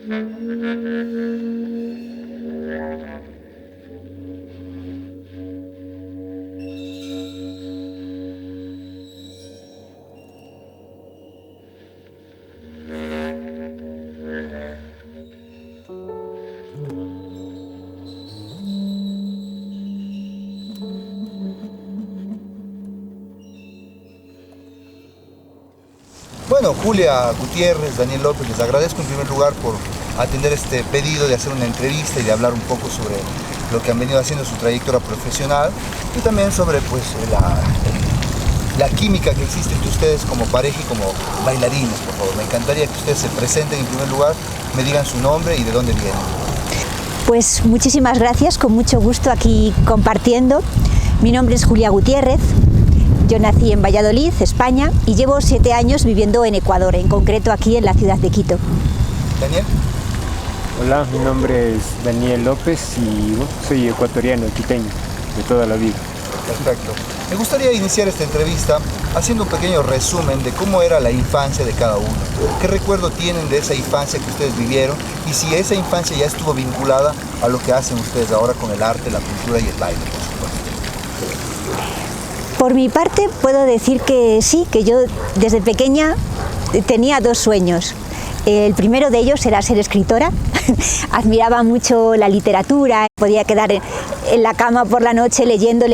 Bueno, Julia Gutiérrez, Daniel López, les agradezco en primer lugar por atender este pedido de hacer una entrevista y de hablar un poco sobre lo que han venido haciendo en su trayectoria profesional y también sobre pues, la química que existe entre ustedes como pareja y como bailarines, por favor. Me encantaría que ustedes se presenten en primer lugar, me digan su nombre y de dónde vienen. Pues muchísimas gracias, con mucho gusto aquí compartiendo. Mi nombre es Julia Gutiérrez. Yo nací en Valladolid, España, y llevo 7 años viviendo en Ecuador, en concreto aquí en la ciudad de Quito. ¿Daniel? Hola, mi nombre es Daniel López y soy ecuatoriano, quiteño, de toda la vida. Perfecto. Me gustaría iniciar esta entrevista haciendo un pequeño resumen de cómo era la infancia de cada uno. ¿Qué recuerdo tienen de esa infancia que ustedes vivieron? Y si esa infancia ya estuvo vinculada a lo que hacen ustedes ahora con el arte, la cultura y el baile, por supuesto. Por mi parte, puedo decir que sí, que yo desde pequeña tenía 2 sueños. El primero de ellos era ser escritora. Admiraba mucho la literatura, podía quedar en la cama por la noche leyendo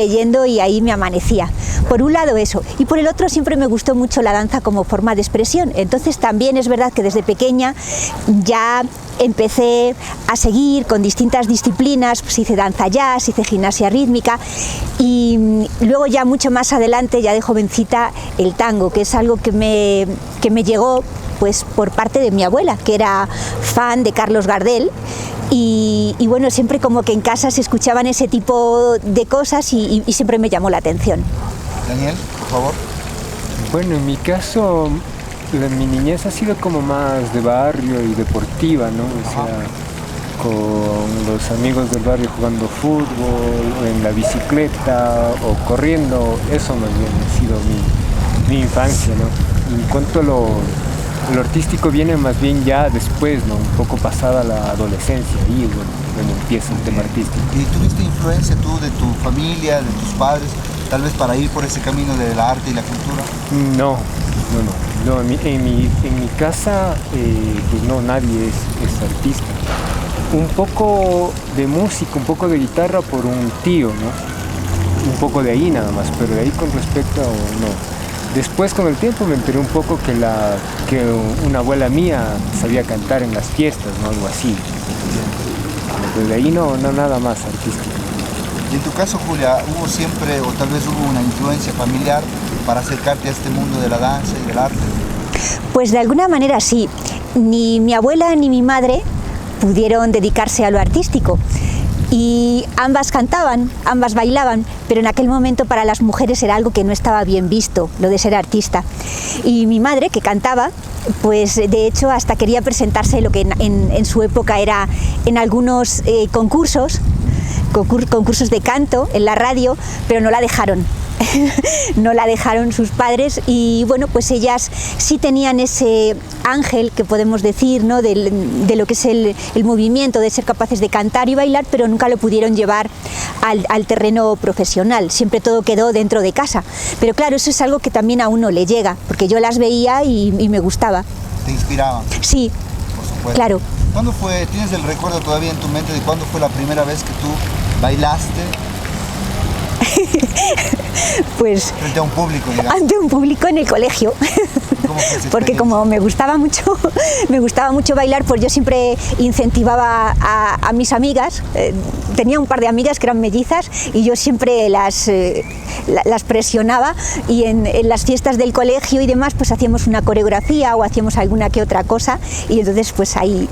y ahí me amanecía. Por un lado eso, y por el otro siempre me gustó mucho la danza como forma de expresión. Entonces también es verdad que desde pequeña ya empecé a seguir con distintas disciplinas, pues hice danza jazz, hice gimnasia rítmica y luego ya mucho más adelante, ya de jovencita, el tango, que es algo que me llegó pues por parte de mi abuela, que era fan de Carlos Gardel y bueno, siempre como que en casa se escuchaban ese tipo de cosas y siempre me llamó la atención. Daniel, por favor. Bueno, en mi caso, mi niñez ha sido como más de barrio y deportiva, ¿no? O sea, con los amigos del barrio jugando fútbol, o en la bicicleta, o corriendo, eso más bien ha sido mi infancia, ¿no? En cuanto a lo artístico viene más bien ya después, ¿no? Un poco pasada la adolescencia, y bueno, empieza el tema artístico. ¿Y tuviste influencia tú de tu familia, de tus padres, tal vez para ir por ese camino del arte y la cultura? No, en mi casa pues no, nadie es artista. Un poco de música, un poco de guitarra por un tío, ¿no? Un poco de ahí nada más, pero de ahí con respecto a no. Después con el tiempo me enteré un poco que una abuela mía sabía cantar en las fiestas, ¿no? Algo así. Pero de ahí no nada más artístico. Y en tu caso, Julia, ¿hubo siempre o tal vez hubo una influencia familiar para acercarte a este mundo de la danza y del arte? Pues de alguna manera sí. Ni mi abuela ni mi madre pudieron dedicarse a lo artístico. Y ambas cantaban, ambas bailaban, pero en aquel momento para las mujeres era algo que no estaba bien visto, lo de ser artista. Y mi madre, que cantaba, pues de hecho hasta quería presentarse lo que en su época era en algunos concursos de canto en la radio, pero no la dejaron. No la dejaron sus padres y bueno, pues ellas sí tenían ese ángel que podemos decir, ¿no? de lo que es el movimiento, de ser capaces de cantar y bailar, pero nunca lo pudieron llevar al terreno profesional, siempre todo quedó dentro de casa. Pero claro, eso es algo que también a uno le llega, porque yo las veía y me gustaba. ¿Te inspiraban? Sí, por supuesto. Claro. ¿Cuándo fue, tienes el recuerdo todavía en tu mente de cuándo fue la primera vez que tú bailaste? Pues frente a un público, digamos. Ante un público en el colegio. ¿Cómo fue esa Porque como me gustaba mucho bailar, pues yo siempre incentivaba a mis amigas. Tenía un par de amigas que eran mellizas y yo siempre las presionaba y en las fiestas del colegio y demás pues hacíamos una coreografía o hacíamos alguna que otra cosa y entonces pues ahí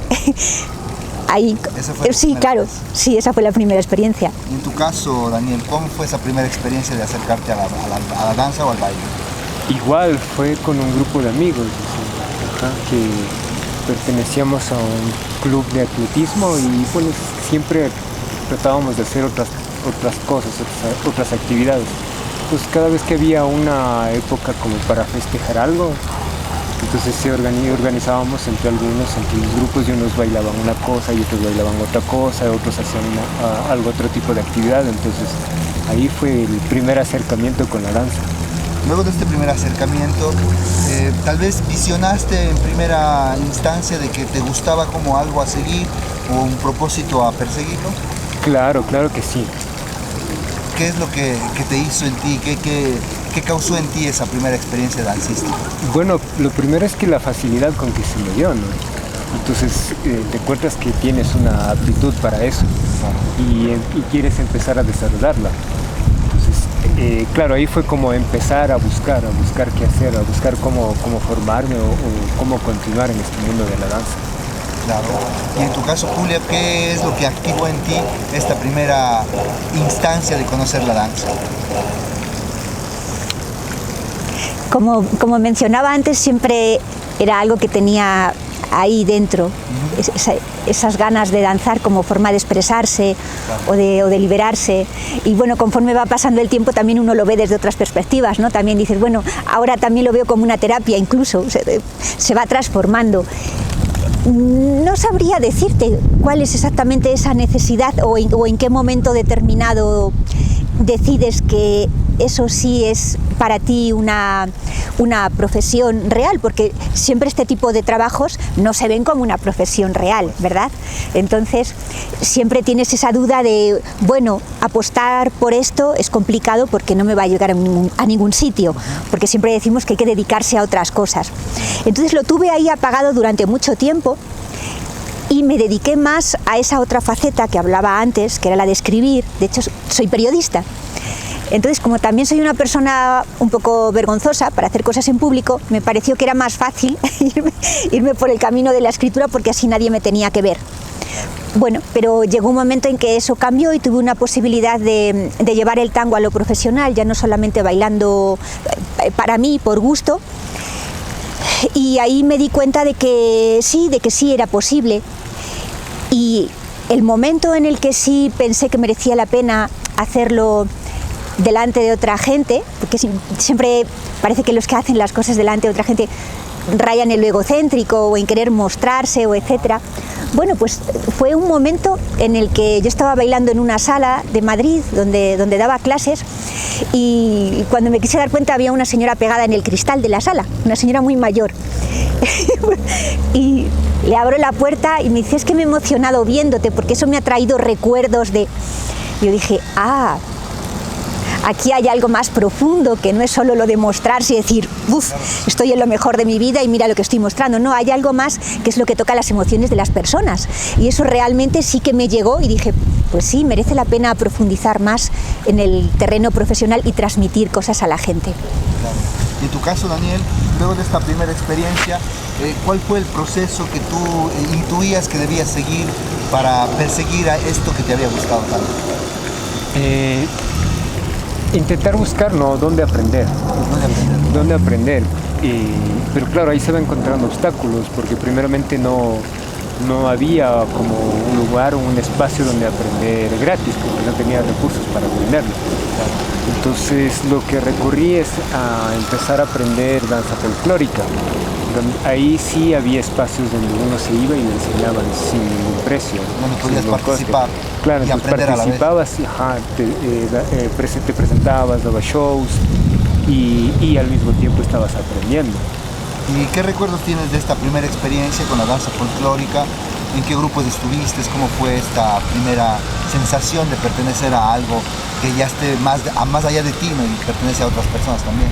sí, claro, sí, esa fue la primera experiencia. Y en tu caso, Daniel, ¿cómo fue esa primera experiencia de acercarte a la danza o al baile? Igual, fue con un grupo de amigos que pertenecíamos a un club de atletismo y bueno, siempre tratábamos de hacer otras cosas, otras actividades. Pues cada vez que había una época como para festejar algo, Entonces organizábamos entre los grupos, y unos bailaban una cosa y otros bailaban otra cosa, otros hacían otro tipo de actividad. Entonces ahí fue el primer acercamiento con la danza. Luego de este primer acercamiento, tal vez visionaste en primera instancia de que te gustaba como algo a seguir o un propósito a perseguirlo. Claro que sí. ¿Qué es lo que te hizo en ti? ¿Qué causó en ti esa primera experiencia dancística? Bueno, lo primero es que la facilidad con que se me dio, ¿no? Entonces te encuentras que tienes una aptitud para eso y quieres empezar a desarrollarla. Entonces, claro, ahí fue como empezar a buscar qué hacer, a buscar cómo formarme o cómo continuar en este mundo de la danza. Claro. Y en tu caso, Julia, ¿qué es lo que activó en ti esta primera instancia de conocer la danza? Como mencionaba antes, siempre era algo que tenía ahí dentro, esas ganas de danzar como forma de expresarse o de liberarse. Y bueno, conforme va pasando el tiempo también uno lo ve desde otras perspectivas, ¿no? También dices, bueno, ahora también lo veo como una terapia, incluso se va transformando. No sabría decirte cuál es exactamente esa necesidad o en qué momento determinado decides que eso sí es para ti una profesión real, porque siempre este tipo de trabajos no se ven como una profesión real, ¿verdad? Entonces siempre tienes esa duda de, bueno, apostar por esto es complicado porque no me va a llegar a ningún sitio, porque siempre decimos que hay que dedicarse a otras cosas. Entonces lo tuve ahí apagado durante mucho tiempo y me dediqué más a esa otra faceta que hablaba antes, que era la de escribir. De hecho, soy periodista. Entonces, como también soy una persona un poco vergonzosa para hacer cosas en público, me pareció que era más fácil irme por el camino de la escritura, porque así nadie me tenía que ver. Bueno, pero llegó un momento en que eso cambió y tuve una posibilidad de llevar el tango a lo profesional, ya no solamente bailando para mí, por gusto. Y ahí me di cuenta de que sí era posible. Y el momento en el que sí pensé que merecía la pena hacerlo delante de otra gente, porque siempre parece que los que hacen las cosas delante de otra gente rayan en lo egocéntrico o en querer mostrarse o etcétera. Bueno, pues fue un momento en el que yo estaba bailando en una sala de Madrid donde daba clases, y cuando me quise dar cuenta había una señora pegada en el cristal de la sala, una señora muy mayor. Y le abro la puerta y me dice, es que me he emocionado viéndote porque eso me ha traído recuerdos de... Yo dije, aquí hay algo más profundo, que no es solo lo de mostrarse y decir, uff, estoy en lo mejor de mi vida y mira lo que estoy mostrando. No, hay algo más que es lo que toca las emociones de las personas. Y eso realmente sí que me llegó y dije, pues sí, merece la pena profundizar más en el terreno profesional y transmitir cosas a la gente. Claro. Y en tu caso, Daniel, luego de esta primera experiencia, ¿cuál fue el proceso que tú intuías que debías seguir para perseguir a esto que te había gustado tanto? Intentar buscar, ¿no?, dónde aprender. Pero claro, ahí se va encontrando obstáculos, porque primeramente no había como un lugar o un espacio donde aprender gratis, porque no tenía recursos para aprenderlo. Entonces lo que recurrí es a empezar a aprender danza folclórica. Ahí sí había espacios donde uno se iba y le enseñaban sin ningún precio. Donde podías participar. Claro, entonces participabas, te presentabas, dabas shows y al mismo tiempo estabas aprendiendo. ¿Y qué recuerdos tienes de esta primera experiencia con la danza folclórica? ¿En qué grupos estuviste? ¿Cómo fue esta primera sensación de pertenecer a algo que ya esté más allá de ti, ¿no?, y pertenece a otras personas también?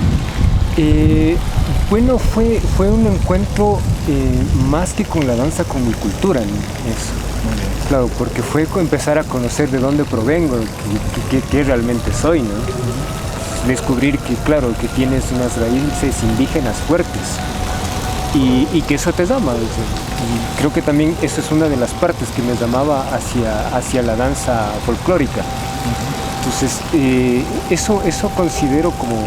Bueno, fue un encuentro más que con la danza, con mi cultura, ¿no? Eso. Claro, porque fue empezar a conocer de dónde provengo, qué realmente soy, ¿no? Descubrir que, claro, que tienes unas raíces indígenas fuertes y que eso te llama. Y creo que también eso es una de las partes que me llamaba hacia la danza folclórica. Entonces, eso considero como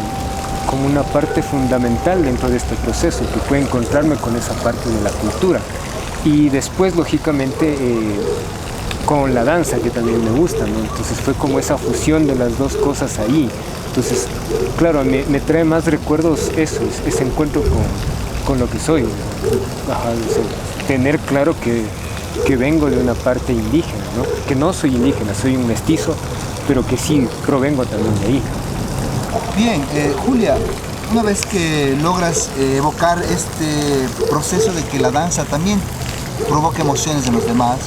una parte fundamental dentro de este proceso, que fue encontrarme con esa parte de la cultura. Y después, lógicamente, con la danza, que también me gusta, ¿no? Entonces fue como esa fusión de las dos cosas ahí. Entonces, claro, me trae más recuerdos ese encuentro con lo que soy. Ajá, o sea, tener claro que vengo de una parte indígena, ¿no? Que no soy indígena, soy un mestizo, pero que sí provengo también de ahí. Bien, Julia, una vez que logras evocar este proceso de que la danza también provoca emociones en los demás,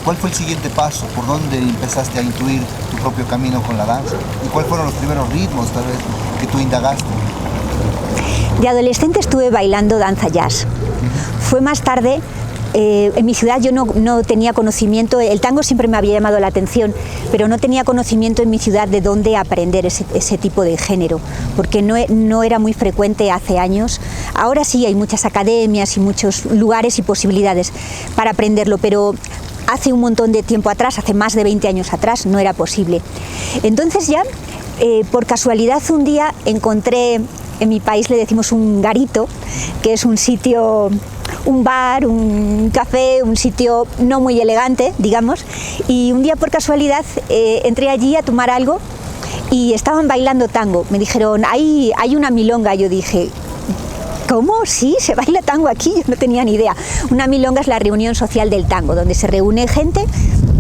¿cuál fue el siguiente paso? ¿Por dónde empezaste a intuir tu propio camino con la danza? ¿Y cuáles fueron los primeros ritmos, tal vez, que tú indagaste? De adolescente estuve bailando danza jazz. Fue más tarde, en mi ciudad yo no tenía conocimiento, el tango siempre me había llamado la atención, pero no tenía conocimiento en mi ciudad de dónde aprender ese tipo de género, porque no era muy frecuente hace años. Ahora sí hay muchas academias y muchos lugares y posibilidades para aprenderlo, pero hace un montón de tiempo atrás, hace más de 20 años atrás, no era posible. Entonces ya, por casualidad un día encontré, en mi país le decimos un garito, que es un sitio, un bar, un café, un sitio no muy elegante, digamos, y un día por casualidad entré allí a tomar algo y estaban bailando tango. Me dijeron, hay una milonga. Yo dije, ¿cómo? Sí, se baila tango aquí, yo no tenía ni idea. Una milonga es la reunión social del tango, donde se reúne gente,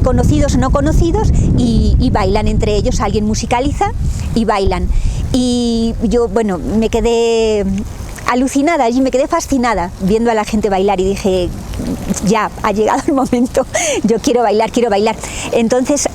conocidos o no conocidos, y bailan entre ellos, alguien musicaliza y bailan. Y yo, bueno, me quedé alucinada allí, me quedé fascinada viendo a la gente bailar y dije, ya, ha llegado el momento, yo quiero bailar, quiero bailar. Entonces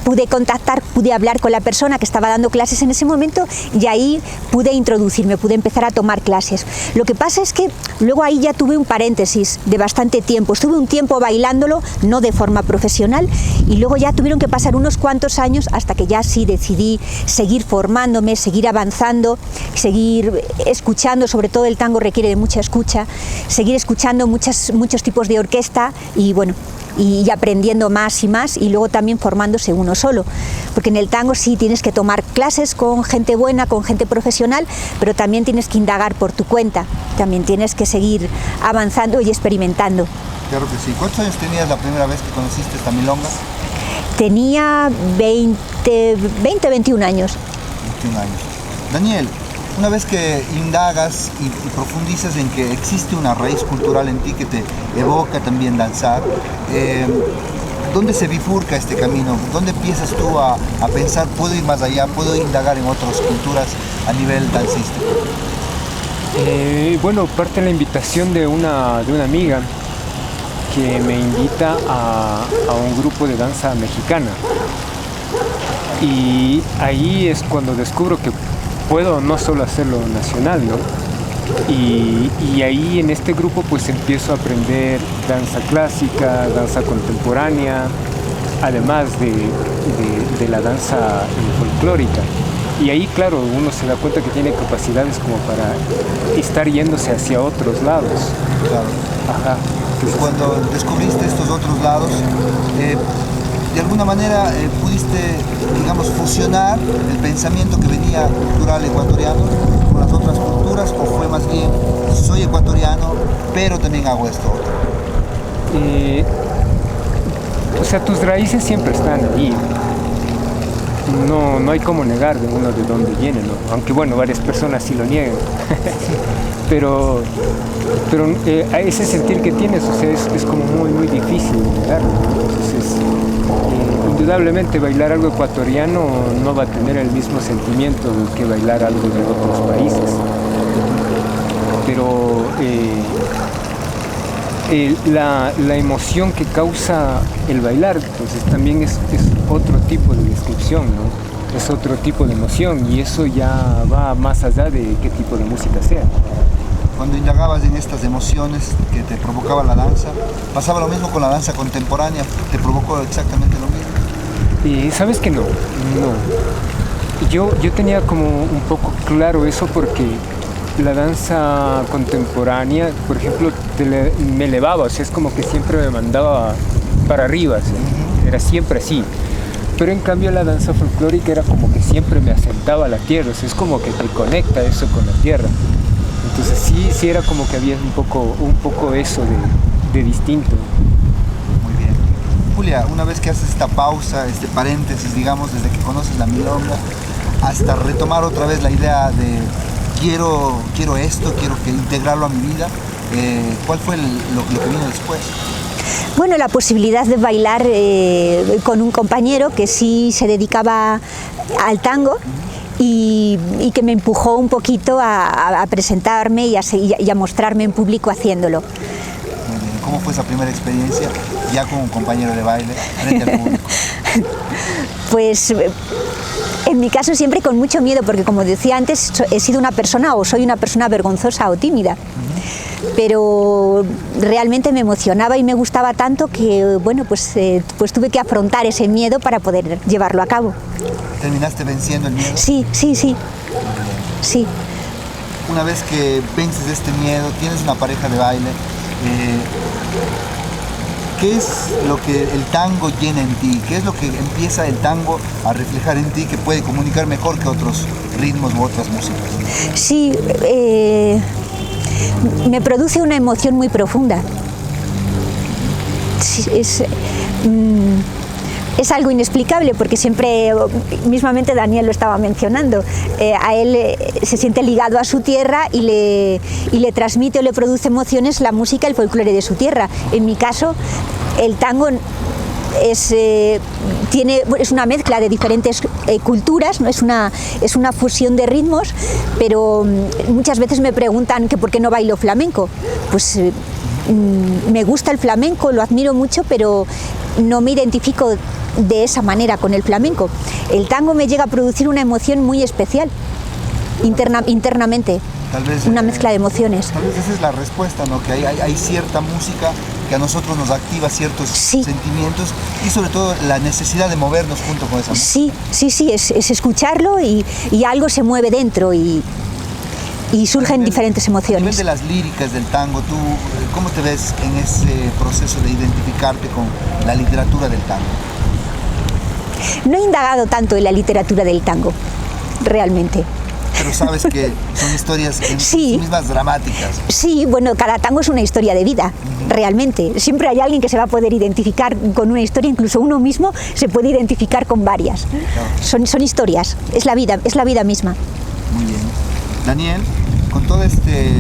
pude contactar, pude hablar con la persona que estaba dando clases en ese momento y ahí pude introducirme, pude empezar a tomar clases. Lo que pasa es que luego ahí ya tuve un paréntesis de bastante tiempo, estuve un tiempo bailándolo, no de forma profesional, y luego ya tuvieron que pasar unos cuantos años hasta que ya sí decidí seguir formándome, seguir avanzando, seguir escuchando. Sobre todo el tango requiere de mucha escucha, seguir escuchando muchos tipos de orquesta y bueno, y aprendiendo más y más, y luego también formándose uno solo, porque en el tango sí tienes que tomar clases con gente buena, con gente profesional, pero también tienes que indagar por tu cuenta, también tienes que seguir avanzando y experimentando. Claro que sí. ¿Cuántos años tenías la primera vez que conociste esta milonga? Tenía 21 años. 21 años. Daniel, una vez que indagas y profundizas en que existe una raíz cultural en ti que te evoca también danzar, ¿dónde se bifurca este camino? ¿Dónde empiezas tú a pensar, puedo ir más allá, puedo indagar en otras culturas a nivel dancístico? Bueno, parte de la invitación de una amiga que me invita a un grupo de danza mexicana. Y ahí es cuando descubro que puedo no solo hacerlo nacional, ¿no? Y ahí en este grupo pues empiezo a aprender danza clásica, danza contemporánea, además de la danza folclórica. Y ahí, claro, uno se da cuenta que tiene capacidades como para estar yéndose hacia otros lados. Claro. Ajá. Entonces, cuando descubriste estos otros lados, de alguna manera pudiste, digamos, fusionar el pensamiento que venía cultural ecuatoriano con las otras culturas, o fue más bien, soy ecuatoriano, pero también hago esto otro. O sea, tus raíces siempre están ahí. No hay como negar de uno de dónde viene, ¿no? Aunque bueno, varias personas sí lo niegan. pero ese sentir que tienes, o sea, es como muy difícil de negarlo. Entonces, indudablemente bailar algo ecuatoriano no va a tener el mismo sentimiento que bailar algo de otros países. Pero la emoción que causa el bailar, entonces también es otro tipo de descripción, ¿no? Es otro tipo de emoción, y eso ya va más allá de qué tipo de música sea. Cuando indagabas en estas emociones que te provocaba la danza, ¿pasaba lo mismo con la danza contemporánea? ¿Te provocó exactamente lo mismo? Y sabes que no. Yo tenía como un poco claro eso, porque la danza contemporánea, por ejemplo, me elevaba, o sea, es como que siempre me mandaba para arriba, ¿sí? Era siempre así. Pero en cambio la danza folclórica era como que siempre me asentaba a la tierra, o sea, es como que te conecta eso con la tierra. Entonces sí era como que había un poco eso de distinto. Muy bien. Julia, una vez que haces esta pausa, este paréntesis, digamos, desde que conoces la milonga, hasta retomar otra vez la idea de quiero esto, quiero integrarlo a mi vida. ¿Cuál fue lo que vino después? Bueno, la posibilidad de bailar con un compañero que sí se dedicaba al tango y que me empujó un poquito a presentarme y a mostrarme en público haciéndolo. Muy bien. ¿Cómo fue esa primera experiencia ya con un compañero de baile frente al público? Pues en mi caso siempre con mucho miedo, porque como decía antes, he sido una persona o soy una persona vergonzosa o tímida. Pero realmente me emocionaba y me gustaba tanto que, bueno, pues tuve que afrontar ese miedo para poder llevarlo a cabo. ¿Terminaste venciendo el miedo? Sí. Sí. Una vez que vences este miedo, tienes una pareja de baile, ¿qué es lo que el tango llena en ti? ¿Qué es lo que empieza el tango a reflejar en ti que puede comunicar mejor que otros ritmos u otras músicas? Sí, me produce una emoción muy profunda. Es algo inexplicable porque siempre, mismamente Daniel lo estaba mencionando, a él se siente ligado a su tierra y le transmite o le produce emociones la música, el folclore de su tierra. En mi caso, el tango es una mezcla de diferentes culturas, ¿no? Es una fusión de ritmos, pero muchas veces me preguntan que por qué no bailo flamenco. Pues me gusta el flamenco, lo admiro mucho, pero no me identifico de esa manera con el flamenco. El tango me llega a producir una emoción muy especial, internamente. Tal vez, una mezcla de emociones. Tal vez esa es la respuesta, ¿no? Que hay cierta música que a nosotros nos activa ciertos sentimientos y sobre todo la necesidad de movernos junto con esa música. Sí, es escucharlo y algo se mueve dentro y surgen diferentes emociones. A nivel de las líricas del tango, ¿tú cómo te ves en ese proceso de identificarte con la literatura del tango? No he indagado tanto en la literatura del tango, realmente. Pero sabes que son historias en sí mismas dramáticas. Sí, bueno, cada tango es una historia de vida, realmente. Siempre hay alguien que se va a poder identificar con una historia, incluso uno mismo se puede identificar con varias. Claro. Son historias, es la vida misma. Muy bien. Daniel, con todo este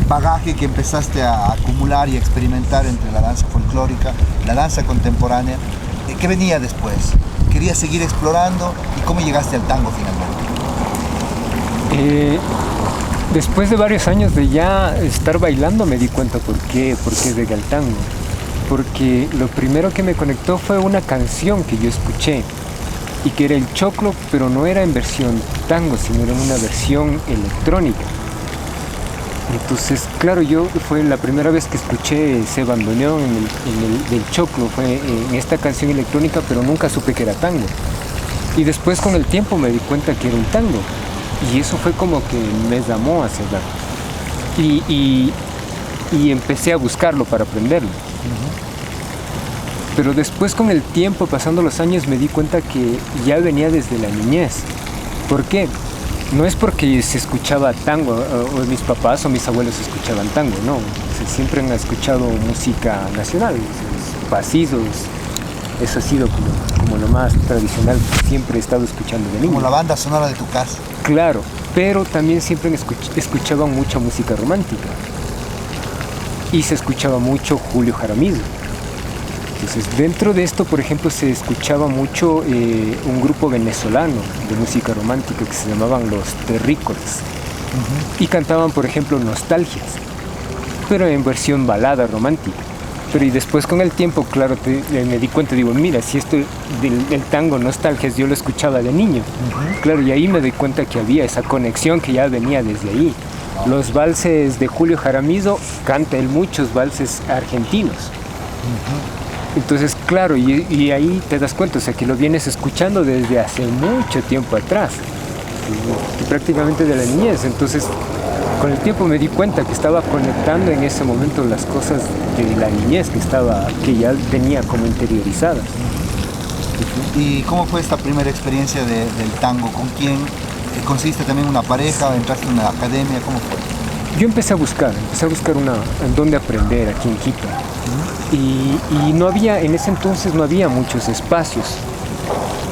bagaje que empezaste a acumular y a experimentar entre la danza folclórica, la danza contemporánea, ¿qué venía después? ¿Querías seguir explorando y cómo llegaste al tango finalmente? Después de varios años de ya estar bailando me di cuenta por qué llegué al tango. Porque lo primero que me conectó fue una canción que yo escuché y que era el choclo, pero no era en versión tango, sino era en una versión electrónica. Entonces, claro, fue la primera vez que escuché ese bandoneón del choclo, fue en esta canción electrónica, pero nunca supe que era tango. Y después con el tiempo me di cuenta que era un tango. Y eso fue como que me llamó hacia allá. Y empecé a buscarlo para aprenderlo. Pero después con el tiempo, pasando los años, me di cuenta que ya venía desde la niñez. ¿Por qué? No es porque se escuchaba tango, o mis papás o mis abuelos escuchaban tango, no. Siempre han escuchado música nacional, pasillos. Eso ha sido como lo más tradicional que siempre he estado escuchando de niño. Como la banda sonora de tu casa. Claro, pero también siempre escuchaban mucha música romántica. Y se escuchaba mucho Julio Jaramillo. Entonces, dentro de esto, por ejemplo, se escuchaba mucho un grupo venezolano de música romántica que se llamaban Los Terrícolas. Y cantaban, por ejemplo, Nostalgias, pero en versión balada romántica. Pero y después con el tiempo, claro, me di cuenta, digo, mira, si esto del tango Nostalgias yo lo escuchaba de niño. Claro, y ahí me di cuenta que había esa conexión que ya venía desde ahí. Los valses de Julio Jaramillo, canta él muchos valses argentinos. Entonces, claro, y ahí te das cuenta, o sea, que lo vienes escuchando desde hace mucho tiempo atrás, que prácticamente de la niñez. Entonces, con el tiempo me di cuenta que estaba conectando en ese momento las cosas de la niñez que ya tenía como interiorizadas. ¿Y cómo fue esta primera experiencia del tango? ¿Con quién? ¿Conseguiste también una pareja? ¿Entraste en una academia? ¿Cómo fue? Yo empecé a buscar en dónde aprender aquí en Quito. Y no había, en ese entonces no había muchos espacios.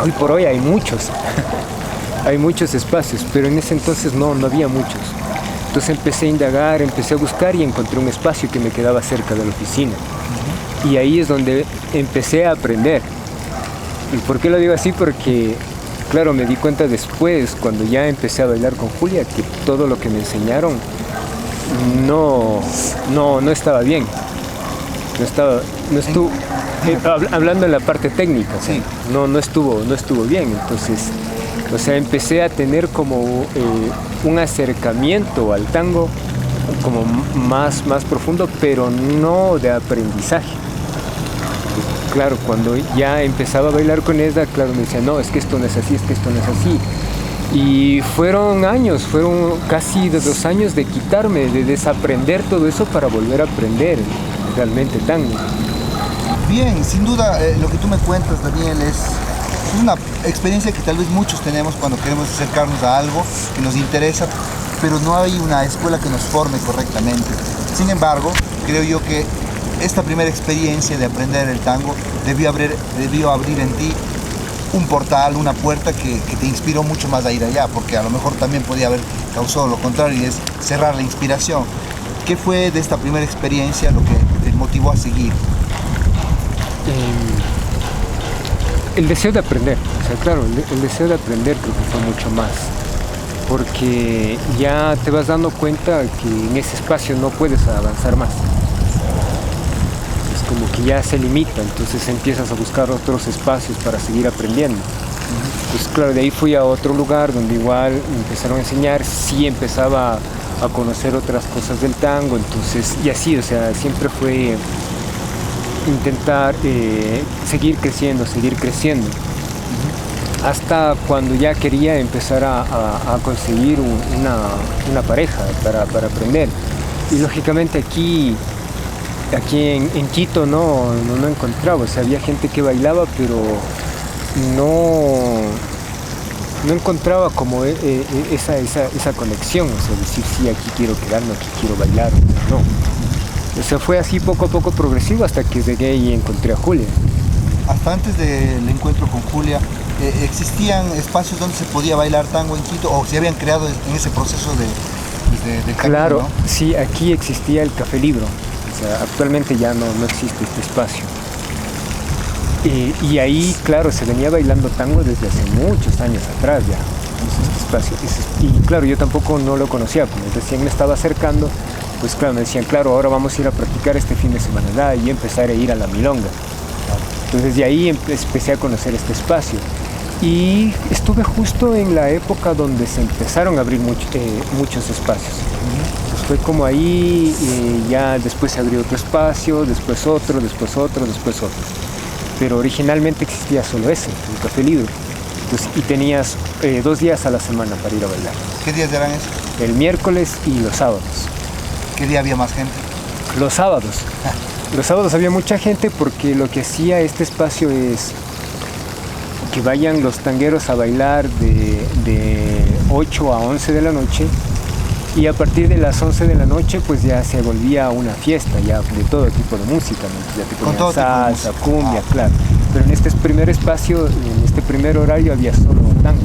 Hoy por hoy hay muchos. hay muchos espacios, pero en ese entonces no había muchos. Entonces empecé a indagar, empecé a buscar y encontré un espacio que me quedaba cerca de la oficina. Y ahí es donde empecé a aprender. ¿Y por qué lo digo así? Porque, claro, me di cuenta después, cuando ya empecé a bailar con Julia, que todo lo que me enseñaron no estaba bien. No estuvo, hablando en la parte técnica, Sí. no estuvo bien. Entonces, o sea, empecé a tener como un acercamiento al tango como más profundo, pero no de aprendizaje. Claro, cuando ya empezaba a bailar con ella, claro, me decía, no, es que esto no es así, es que esto no es así. Y fueron casi de 2 años de quitarme, de desaprender todo eso para volver a aprender realmente tango. Bien, sin duda lo que tú me cuentas, Daniel, es una experiencia que tal vez muchos tenemos cuando queremos acercarnos a algo que nos interesa, pero no hay una escuela que nos forme correctamente. Sin embargo, creo yo que esta primera experiencia de aprender el tango debió abrir en ti un portal, una puerta que te inspiró mucho más a ir allá, porque a lo mejor también podía haber causado lo contrario, y es cerrar la inspiración. ¿Qué fue de esta primera experiencia lo que te motivó a seguir? El deseo de aprender, o sea, claro, el deseo de aprender creo que fue mucho más, porque ya te vas dando cuenta que en ese espacio no puedes avanzar más. Es como que ya se limita, entonces empiezas a buscar otros espacios para seguir aprendiendo. Pues claro, de ahí fui a otro lugar donde igual me empezaron a enseñar, sí empezaba a conocer otras cosas del tango, entonces, y así, o sea, siempre fue intentar seguir creciendo, hasta cuando ya quería empezar a conseguir una pareja para aprender. Y lógicamente aquí en Quito no encontraba, o sea, había gente que bailaba, pero no encontraba como esa conexión, o sea, decir sí, aquí quiero quedarme, aquí quiero bailar, no. O sea, fue así poco a poco progresivo hasta que llegué y encontré a Julia. Hasta antes del encuentro con Julia, ¿existían espacios donde se podía bailar tango en Quito o se habían creado en ese proceso de Claro, camino, ¿no? sí, aquí existía el Café Libro, o sea, actualmente ya no existe este espacio. Y ahí, claro, se venía bailando tango desde hace muchos años atrás ya, este espacio. Y claro, yo tampoco no lo conocía, como recién me estaba acercando, pues claro, me decían, claro, ahora vamos a ir a practicar este fin de semana y empezar a ir a la milonga. Entonces de ahí empecé a conocer este espacio. Y estuve justo en la época donde se empezaron a abrir muchos espacios. Entonces fue como ahí, ya después se abrió otro espacio, después otro. Pero originalmente existía solo ese, el Café Libro. Entonces, y tenías 2 días a la semana para ir a bailar. ¿Qué días eran esos? El miércoles y los sábados. ¿Qué día había más gente? Los sábados. Los sábados había mucha gente porque lo que hacía este espacio es que vayan los tangueros a bailar de 8 a 11 de la noche y a partir de las 11 de la noche pues ya se volvía una fiesta ya de todo tipo de música, ¿no? Ya te ponían salsa, cumbia, claro. Pero en este primer espacio, en este primer horario había solo tango.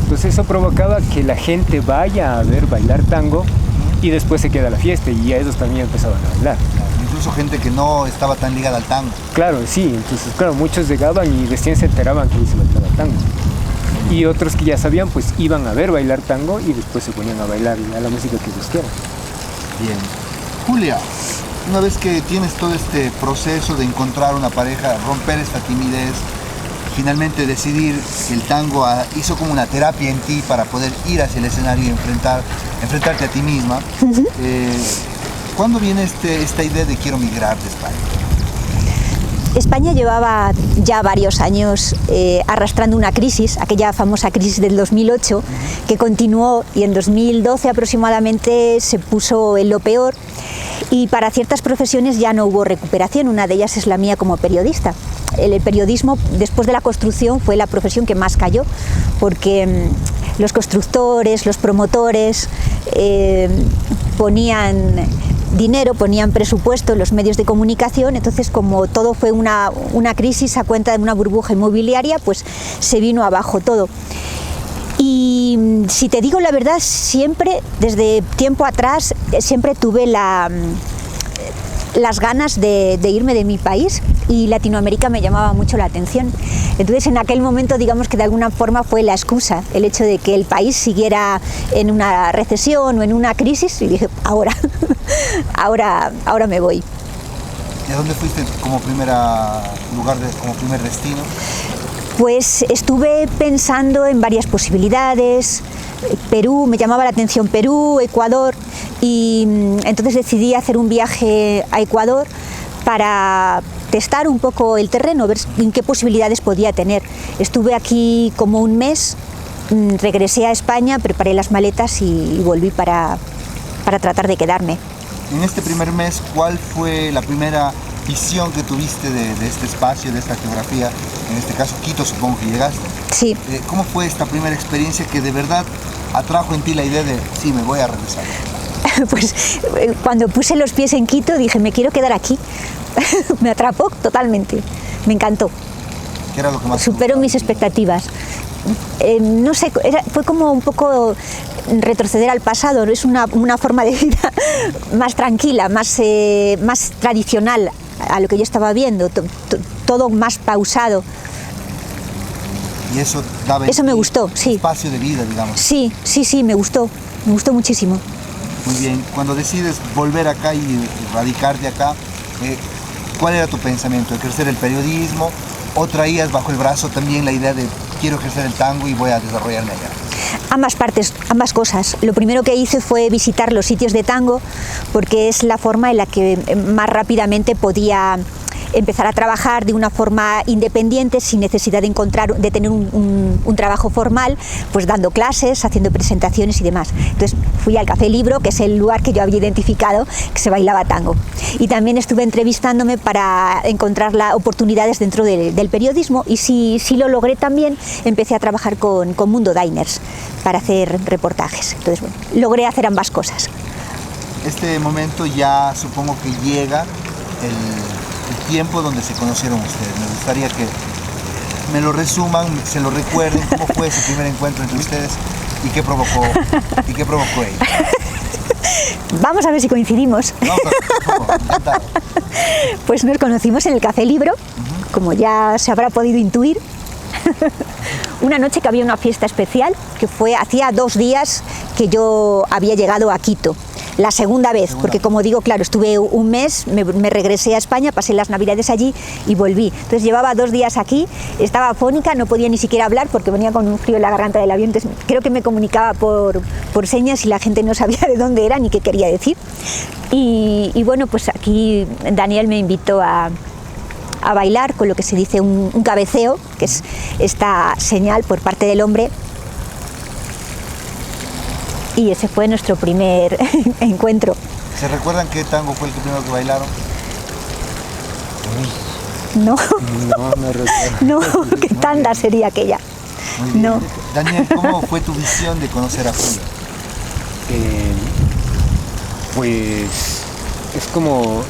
Entonces eso provocaba que la gente vaya a ver bailar tango y después se queda la fiesta y a ellos también empezaban a bailar. Incluso gente que no estaba tan ligada al tango. Claro, sí, entonces claro, muchos llegaban y recién se enteraban que ahí se bailaba tango. Y otros que ya sabían, pues iban a ver bailar tango y después se ponían a bailar a la música que ellos quieran. Bien. Julia, una vez que tienes todo este proceso de encontrar una pareja, romper esta timidez, finalmente decidir que el tango hizo como una terapia en ti para poder ir hacia el escenario y enfrentarte a ti misma, ¿cuándo viene esta idea de quiero migrar de España? España llevaba ya varios años arrastrando una crisis, aquella famosa crisis del 2008, que continuó y en 2012 aproximadamente se puso en lo peor y para ciertas profesiones ya no hubo recuperación, una de ellas es la mía como periodista. El periodismo, después de la construcción, fue la profesión que más cayó, porque los constructores, los promotores ponían dinero, ponían presupuesto en los medios de comunicación, entonces como todo fue una crisis a cuenta de una burbuja inmobiliaria, pues se vino abajo todo. Y si te digo la verdad, siempre, desde tiempo atrás, siempre tuve las ganas de irme de mi país, y Latinoamérica me llamaba mucho la atención. Entonces en aquel momento, digamos que de alguna forma fue la excusa, el hecho de que el país siguiera en una recesión o en una crisis, y dije, ahora me voy. ¿Y a dónde fuiste como primer destino? Pues estuve pensando en varias posibilidades. Perú, me llamaba la atención Perú, Ecuador, y entonces decidí hacer un viaje a Ecuador para testar un poco el terreno, ver en qué posibilidades podía tener. Estuve aquí como un mes, regresé a España, preparé las maletas y volví para tratar de quedarme. En este primer mes, ¿cuál fue la primera visión que tuviste de este espacio, de esta geografía? En este caso, Quito, supongo que llegaste. Sí. ¿Cómo fue esta primera experiencia que de verdad atrajo en ti la idea de, sí, me voy a regresar? Pues cuando puse los pies en Quito dije, me quiero quedar aquí. Me atrapó totalmente, me encantó. ¿Qué era lo que más superó mis expectativas? No sé, fue como un poco retroceder al pasado, es una forma de vida más tranquila, más tradicional a lo que yo estaba viendo, todo más pausado. Y eso daba me gustó, sí. Espacio de vida, digamos. Sí, me gustó muchísimo. Muy bien, cuando decides volver acá y radicarte acá, ¿cuál era tu pensamiento? ¿Ejercer el periodismo o traías bajo el brazo también la idea de quiero ejercer el tango y voy a desarrollarme allá? Ambas partes, ambas cosas. Lo primero que hice fue visitar los sitios de tango, porque es la forma en la que más rápidamente podía empezar a trabajar de una forma independiente, sin necesidad de tener un trabajo formal, pues dando clases, haciendo presentaciones y demás. Entonces fui al Café Libro, que es el lugar que yo había identificado que se bailaba tango. Y también estuve entrevistándome para encontrar oportunidades dentro del periodismo, y si lo logré también, empecé a trabajar con Mundo Diners para hacer reportajes. Entonces, bueno, logré hacer ambas cosas. Este momento ya supongo que llega el tiempo donde se conocieron ustedes. Me gustaría que me lo resuman, se lo recuerden, cómo fue ese primer encuentro entre ustedes y qué provocó ella. Vamos a ver si coincidimos. No, por favor, encantado. Pues nos conocimos en el Café Libro, como ya se habrá podido intuir. Una noche que había una fiesta especial, que hacía 2 días que yo había llegado a Quito. La segunda vez, porque como digo, claro, estuve un mes, me regresé a España, pasé las Navidades allí y volví. Entonces llevaba 2 días aquí, estaba afónica, no podía ni siquiera hablar porque venía con un frío en la garganta del avión. Entonces creo que me comunicaba por señas y la gente no sabía de dónde era ni qué quería decir. Y bueno, pues aquí Daniel me invitó a bailar con lo que se dice un cabeceo, que es esta señal por parte del hombre. Y ese fue nuestro primer encuentro. ¿Se recuerdan qué tango fue el primero que bailaron? No. No recuerdo. No, qué tanda sería aquella. Muy bien. No. Daniel, ¿cómo fue tu visión de conocer a Julia? Pues es como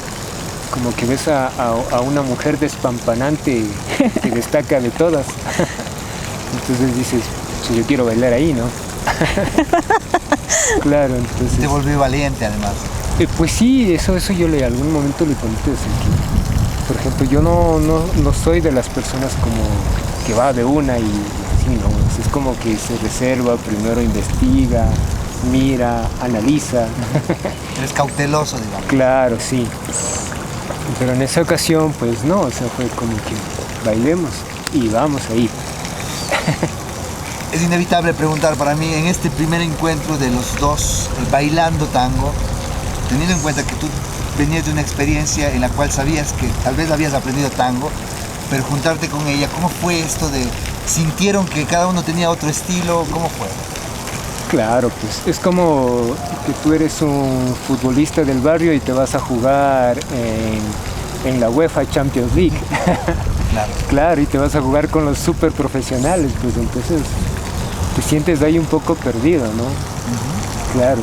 que ves a una mujer despampanante que destaca de todas. Entonces dices, pues yo quiero bailar ahí, ¿no? Claro, entonces... Te volvió valiente, además. Pues sí, eso yo algún momento le conté. Por ejemplo, yo no soy de las personas como que va de una y así, ¿no? Es como que se reserva, primero investiga, mira, analiza. Eres cauteloso, digamos. Claro, sí. Pero en esa ocasión, pues no, o sea, fue como que bailemos y vamos ahí. Es inevitable preguntar para mí, en este primer encuentro de los dos bailando tango, teniendo en cuenta que tú venías de una experiencia en la cual sabías que tal vez habías aprendido tango, pero juntarte con ella, ¿cómo fue esto de, sintieron que cada uno tenía otro estilo? ¿Cómo fue? Claro, pues es como que tú eres un futbolista del barrio y te vas a jugar en la UEFA Champions League. Claro. Claro, y te vas a jugar con los súper profesionales, pues entonces te sientes ahí un poco perdido, ¿no? Claro.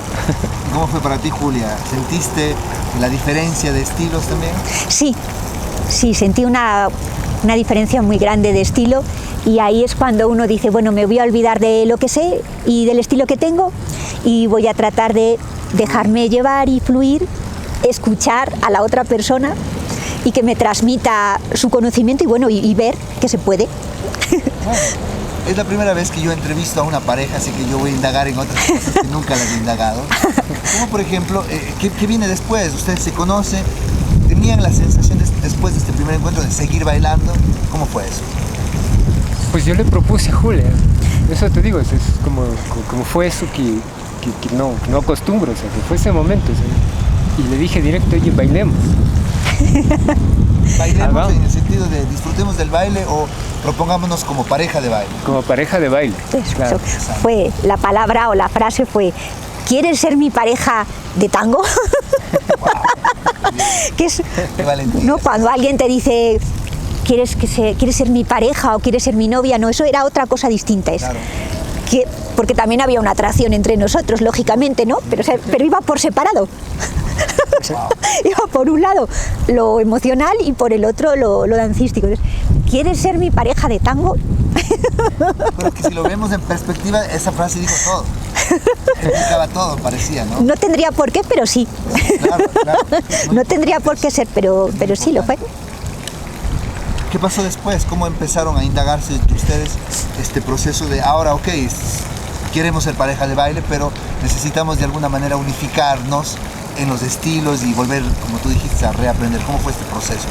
¿Cómo fue para ti, Julia? ¿Sentiste la diferencia de estilos también? Sí, sentí una diferencia muy grande de estilo, Y ahí es cuando uno dice, bueno, me voy a olvidar de lo que sé y del estilo que tengo y voy a tratar de dejarme llevar y fluir, escuchar a la otra persona y que me transmita su conocimiento y bueno, y ver que se puede. Bueno, es la primera vez que yo entrevisto a una pareja, así que yo voy a indagar en otras cosas que nunca las he indagado. Como por ejemplo, ¿qué viene después? ¿Ustedes se conocen? ¿Tenían la sensación después de este primer encuentro de seguir bailando? ¿Cómo fue eso? Pues yo le propuse a Julia, eso te digo, es como fue eso que no acostumbro, o sea, que fue ese momento, o sea, y le dije directo, oye, bailemos. ¿Bailemos en el sentido de disfrutemos del baile o propongámonos como pareja de baile? Como pareja de baile. Eso, claro. fue la palabra o la frase fue, ¿quieres ser mi pareja de tango? Wow. Que es, Qué valentía. no, cuando alguien te dice, ¿quieres ser mi pareja o quieres ser mi novia? No, eso era otra cosa distinta. Claro. Porque también había una atracción entre nosotros, lógicamente, ¿no? Pero iba por separado. Wow. Iba por un lado lo emocional y por el otro lo dancístico. ¿Quieres ser mi pareja de tango? Pero es que si lo vemos en perspectiva, esa frase dijo todo. Explicaba todo, parecía, ¿no? No tendría por qué, pero sí. Claro, claro. No tendría por qué ser, pero sí lo fue. ¿Qué pasó después? ¿Cómo empezaron a indagarse entre ustedes este proceso de ahora, ok, queremos ser pareja de baile, pero necesitamos de alguna manera unificarnos en los estilos y volver, como tú dijiste, a reaprender? ¿Cómo fue este proceso?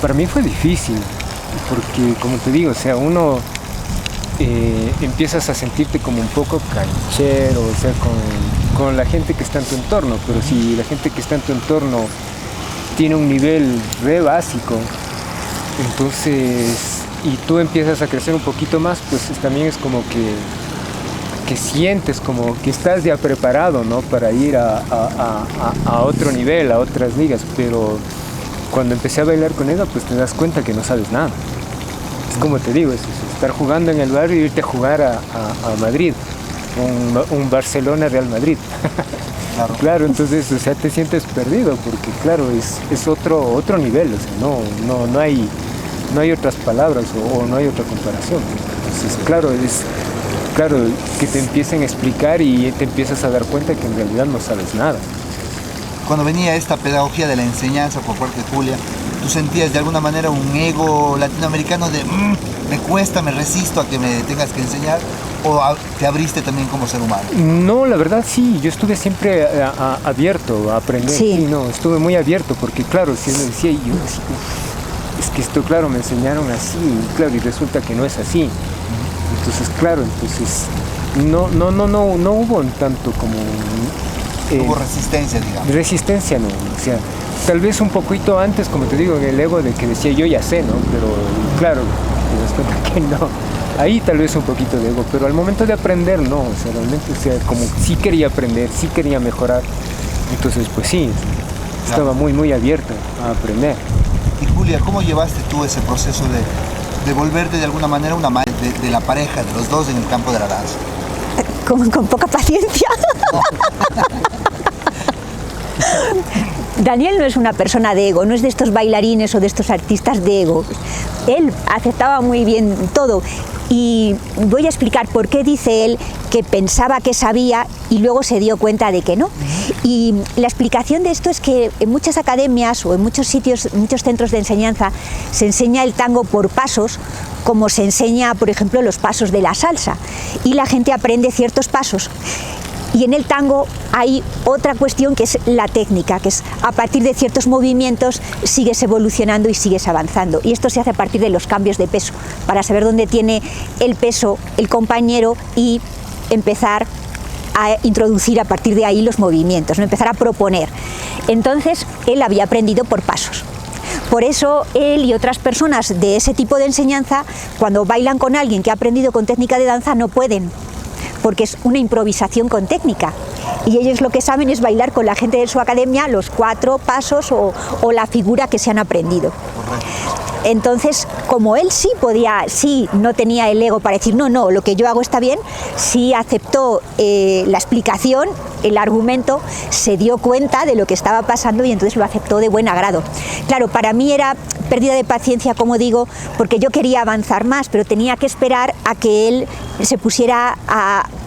Para mí fue difícil, porque como te digo, o sea, uno empiezas a sentirte como un poco canchero, o sea, con la gente que está en tu entorno, pero si la gente que está en tu entorno tiene un nivel re básico, entonces, y tú empiezas a crecer un poquito más, pues también es como que sientes como que estás ya preparado, ¿no? Para ir a otro nivel, a otras ligas, pero cuando empecé a bailar con ella, pues te das cuenta que no sabes nada. Es como te digo, es estar jugando en el barrio y irte a jugar a Madrid, un Barcelona-Real Madrid. Claro. Claro, entonces, o sea, te sientes perdido, porque claro, es otro nivel, o sea, no hay otras palabras o no hay otra comparación. Entonces, claro, claro, que te empiecen a explicar y te empiezas a dar cuenta que en realidad no sabes nada. Cuando venía esta pedagogía de la enseñanza por parte de Julia, ¿tú sentías de alguna manera un ego latinoamericano de me cuesta, me resisto a que me tengas que enseñar? ¿O te abriste también como ser humano? No, la verdad sí, yo estuve siempre abierto a aprender. Sí. No, estuve muy abierto porque claro, si me decía yo, es que esto claro, me enseñaron así, claro, y resulta que no es así. Entonces, claro, no hubo tanto como... Hubo resistencia, digamos. Resistencia no, o sea, tal vez un poquito antes, como te digo, en el ego de que decía yo ya sé, ¿no? Pero claro, te das cuenta que no. Ahí tal vez un poquito de ego, pero al momento de aprender no, o sea, realmente, o sea, como sí quería aprender, sí quería mejorar, entonces pues sí, estaba muy abierto a aprender. Y Julia, ¿cómo llevaste tú ese proceso de volverte de alguna manera una madre de la pareja, de los dos en el campo de la danza? Con poca paciencia. Daniel no es una persona de ego, no es de estos bailarines o de estos artistas de ego. Él aceptaba muy bien todo y voy a explicar por qué dice él que pensaba que sabía y luego se dio cuenta de que no. Y la explicación de esto es que en muchas academias o en muchos sitios, en muchos centros de enseñanza, se enseña el tango por pasos, como se enseña, por ejemplo, los pasos de la salsa, y la gente aprende ciertos pasos. Y en el tango hay otra cuestión que es la técnica, que es a partir de ciertos movimientos sigues evolucionando y sigues avanzando. Y esto se hace a partir de los cambios de peso, para saber dónde tiene el peso el compañero y empezar a introducir a partir de ahí los movimientos, ¿no? Empezar a proponer. Entonces él había aprendido por pasos. Por eso él y otras personas de ese tipo de enseñanza, cuando bailan con alguien que ha aprendido con técnica de danza, no pueden, porque es una improvisación con técnica. Y ellos lo que saben es bailar con la gente de su academia los 4 pasos o la figura que se han aprendido. Correcto. Entonces, como él sí podía, sí no tenía el ego para decir no, lo que yo hago está bien, sí aceptó la explicación, el argumento, se dio cuenta de lo que estaba pasando y entonces lo aceptó de buen agrado. Claro, para mí era pérdida de paciencia, como digo, porque yo quería avanzar más, pero tenía que esperar a que él se pusiera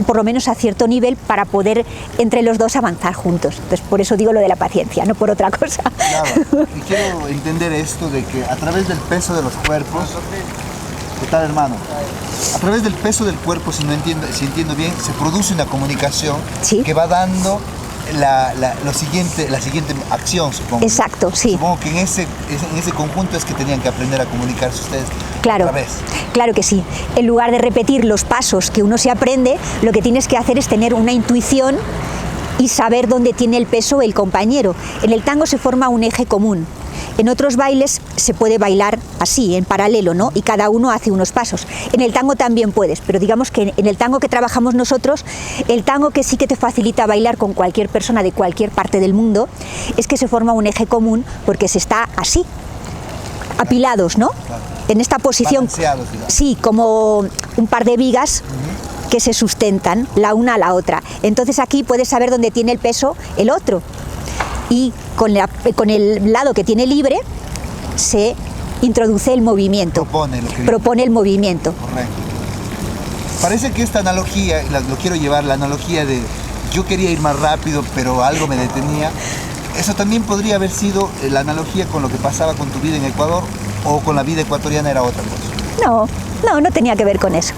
por lo menos a cierto nivel para poder entre los dos avanzar juntos. Entonces, por eso digo lo de la paciencia, no por otra cosa. Claro, y quiero entender esto de que a través del peso de los cuerpos, ¿qué tal, hermano? A través del peso del cuerpo, si entiendo bien, se produce una comunicación, ¿sí?, que va dando la siguiente acción, supongo. Exacto, sí. Supongo que en ese conjunto es que tenían que aprender a comunicarse ustedes. Claro, otra vez. Claro que sí. En lugar de repetir los pasos que uno se aprende, lo que tienes que hacer es tener una intuición y saber dónde tiene el peso el compañero. En el tango se forma un eje común. En otros bailes se puede bailar así, en paralelo, ¿no? Y cada uno hace unos pasos. En el tango también puedes, pero digamos que en el tango que trabajamos nosotros, el tango que sí que te facilita bailar con cualquier persona de cualquier parte del mundo, es que se forma un eje común porque se está así, apilados, ¿no? En esta posición, sí, como un par de vigas que se sustentan la una a la otra. Entonces aquí puedes saber dónde tiene el peso el otro. Y con el lado que tiene libre se introduce el movimiento, propone el movimiento. Correcto. Parece que esta analogía, lo quiero llevar, la analogía de yo quería ir más rápido pero algo me detenía, eso también podría haber sido la analogía con lo que pasaba con tu vida en Ecuador, o con la vida ecuatoriana era otra cosa. No tenía que ver con eso.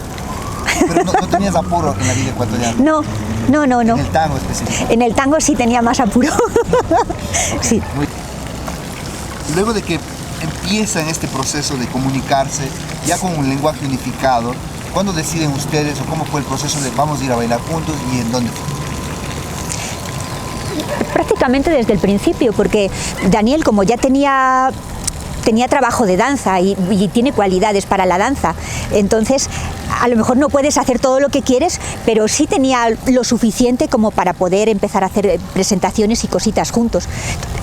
Pero no tenías apuro en la vida ecuatoriana. No. En el tango específicamente. En el tango sí tenía más apuro. Okay, sí. Luego de que empiezan este proceso de comunicarse, ya con un lenguaje unificado, ¿cuándo deciden ustedes o cómo fue el proceso de vamos a ir a bailar juntos y en dónde fue? Prácticamente desde el principio, porque Daniel, como ya tenía trabajo de danza y tiene cualidades para la danza, entonces a lo mejor no puedes hacer todo lo que quieres, pero sí tenía lo suficiente como para poder empezar a hacer presentaciones y cositas juntos.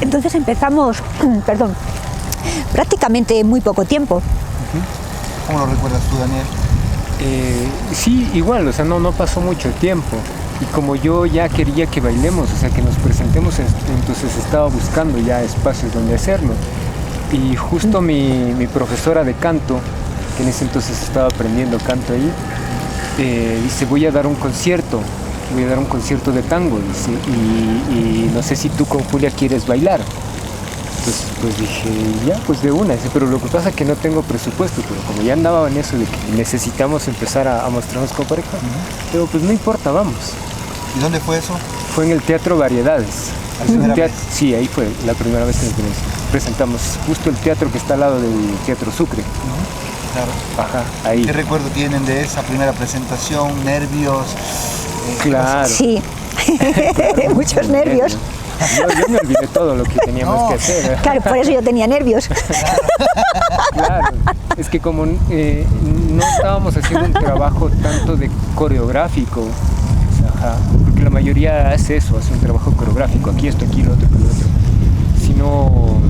Entonces empezamos, prácticamente en muy poco tiempo. ¿Cómo lo recuerdas tú, Daniel? Sí, igual, o sea, no pasó mucho tiempo. Y como yo ya quería que bailemos, o sea, que nos presentemos, entonces estaba buscando ya espacios donde hacerlo. Y justo mi profesora de canto, que en ese entonces estaba aprendiendo canto ahí, dice, voy a dar un concierto de tango, dice, y no sé si tú con Julia quieres bailar. Pues dije, ya, pues de una, dice, pero lo que pasa es que no tengo presupuesto, pero como ya andaba en eso de que necesitamos empezar a mostrarnos como pareja, pero pues no importa, vamos. ¿Y dónde fue eso? Fue en el Teatro Variedades. Sí, ahí fue la primera vez que nos presentamos, justo el teatro que está al lado del Teatro Sucre. Claro. Ajá, ahí. ¿Qué recuerdo tienen de esa primera presentación? ¿Nervios? Claro. Sí, claro, muchos nervios. Yo me olvidé todo lo que teníamos que hacer. Claro, por eso yo tenía nervios. Claro, es que como no estábamos haciendo un trabajo tanto de coreográfico, porque la mayoría hace eso, hace un trabajo coreográfico, aquí esto, aquí lo otro, sino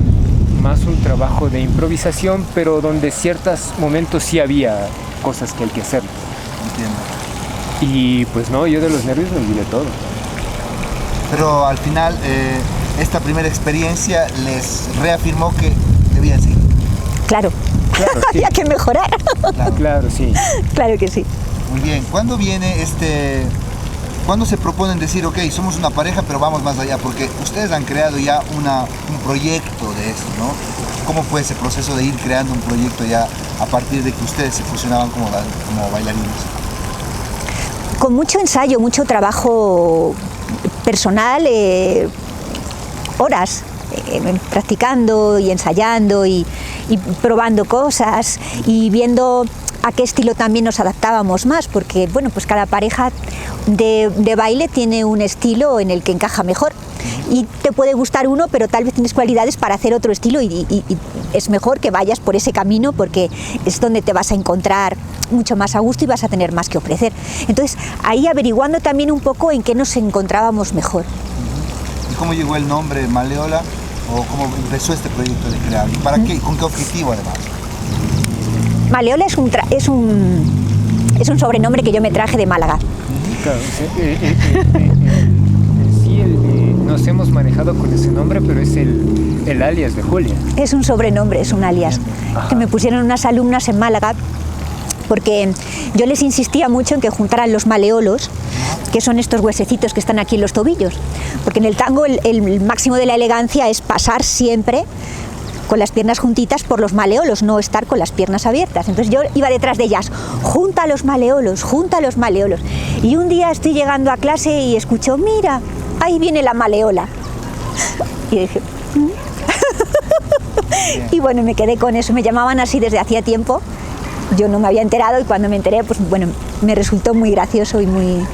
más un trabajo de improvisación, pero donde ciertos momentos sí había cosas que hay que hacer. Entiendo. Y pues no, yo de los nervios me olvidé todo. Pero al final, esta primera experiencia les reafirmó que debían seguir. Claro, sí. Había que mejorar. Claro, sí. Claro que sí. Muy bien, ¿cuándo viene ¿cuándo se proponen decir, ok, somos una pareja, pero vamos más allá? Porque ustedes han creado ya un proyecto de esto, ¿no? ¿Cómo fue ese proceso de ir creando un proyecto ya a partir de que ustedes se fusionaban como bailarines? Con mucho ensayo, mucho trabajo personal, horas practicando y ensayando y probando cosas y viendo a qué estilo también nos adaptábamos más, porque bueno, pues cada pareja de baile tiene un estilo en el que encaja mejor y te puede gustar uno, pero tal vez tienes cualidades para hacer otro estilo y es mejor que vayas por ese camino porque es donde te vas a encontrar mucho más a gusto y vas a tener más que ofrecer. Entonces ahí averiguando también un poco en qué nos encontrábamos mejor. ¿Y cómo llegó el nombre Maleola o cómo empezó este proyecto de crear? ¿Para qué? ¿Con qué objetivo además? Maleola es un sobrenombre que yo me traje de Málaga. Claro, sí, nos hemos manejado con ese nombre, pero es el alias de Julia. Es un sobrenombre, es un alias, que me pusieron unas alumnas en Málaga, porque yo les insistía mucho en que juntaran los maleolos, que son estos huesecitos que están aquí en los tobillos, porque en el tango el máximo de la elegancia es pasar siempre con las piernas juntitas por los maleolos, no estar con las piernas abiertas. Entonces yo iba detrás de ellas, junta los maleolos, junta los maleolos. Y un día estoy llegando a clase y escucho, mira, ahí viene la maleola. Y dije, y bueno, me quedé con eso, me llamaban así desde hacía tiempo, yo no me había enterado y cuando me enteré, pues bueno, me resultó muy gracioso y muy...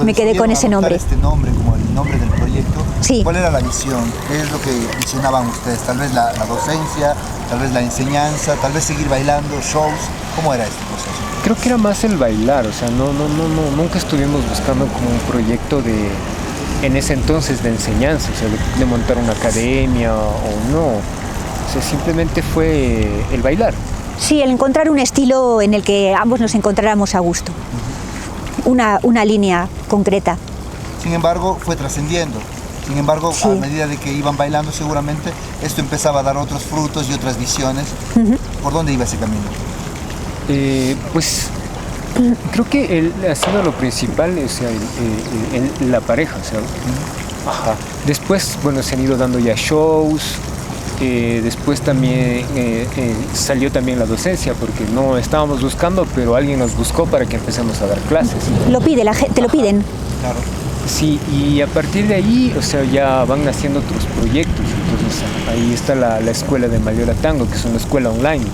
me quedé con ese nombre. Este nombre como el nombre del proyecto, sí. ¿Cuál era la visión? ¿Qué es lo que visionaban ustedes? Tal vez la docencia, tal vez la enseñanza, tal vez seguir bailando, shows. ¿Cómo era este proceso? Creo que era más el bailar, o sea, nunca estuvimos buscando como un proyecto en ese entonces de enseñanza, o sea, de montar una academia o no. O sea, simplemente fue el bailar. Sí, el encontrar un estilo en el que ambos nos encontráramos a gusto. Una línea concreta. Sin embargo, fue trascendiendo. Sin embargo, sí. A medida de que iban bailando, seguramente esto empezaba a dar otros frutos y otras visiones. ¿Por dónde iba ese camino? Pues creo que ha sido lo principal, o sea, la pareja, o sea, ajá. Después, bueno, se han ido dando ya shows. Después también salió también la docencia, porque no estábamos buscando, pero alguien nos buscó para que empecemos a dar clases. Lo pide, te lo piden. Claro. Sí, y a partir de ahí, o sea, ya van naciendo otros proyectos. Entonces ahí está la escuela de Malleola Tango, que es una escuela online,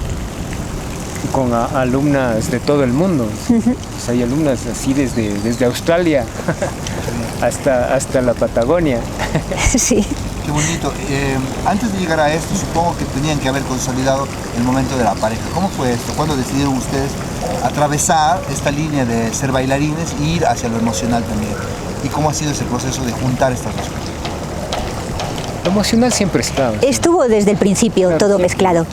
con alumnas de todo el mundo. O sea, hay alumnas así desde Australia hasta la Patagonia. Sí. Qué bonito. Antes de llegar a esto, supongo que tenían que haber consolidado el momento de la pareja. ¿Cómo fue esto? ¿Cuándo decidieron ustedes atravesar esta línea de ser bailarines e ir hacia lo emocional también? ¿Y cómo ha sido ese proceso de juntar estas dos cosas? Lo emocional siempre está. Estuvo desde el principio, claro, todo mezclado.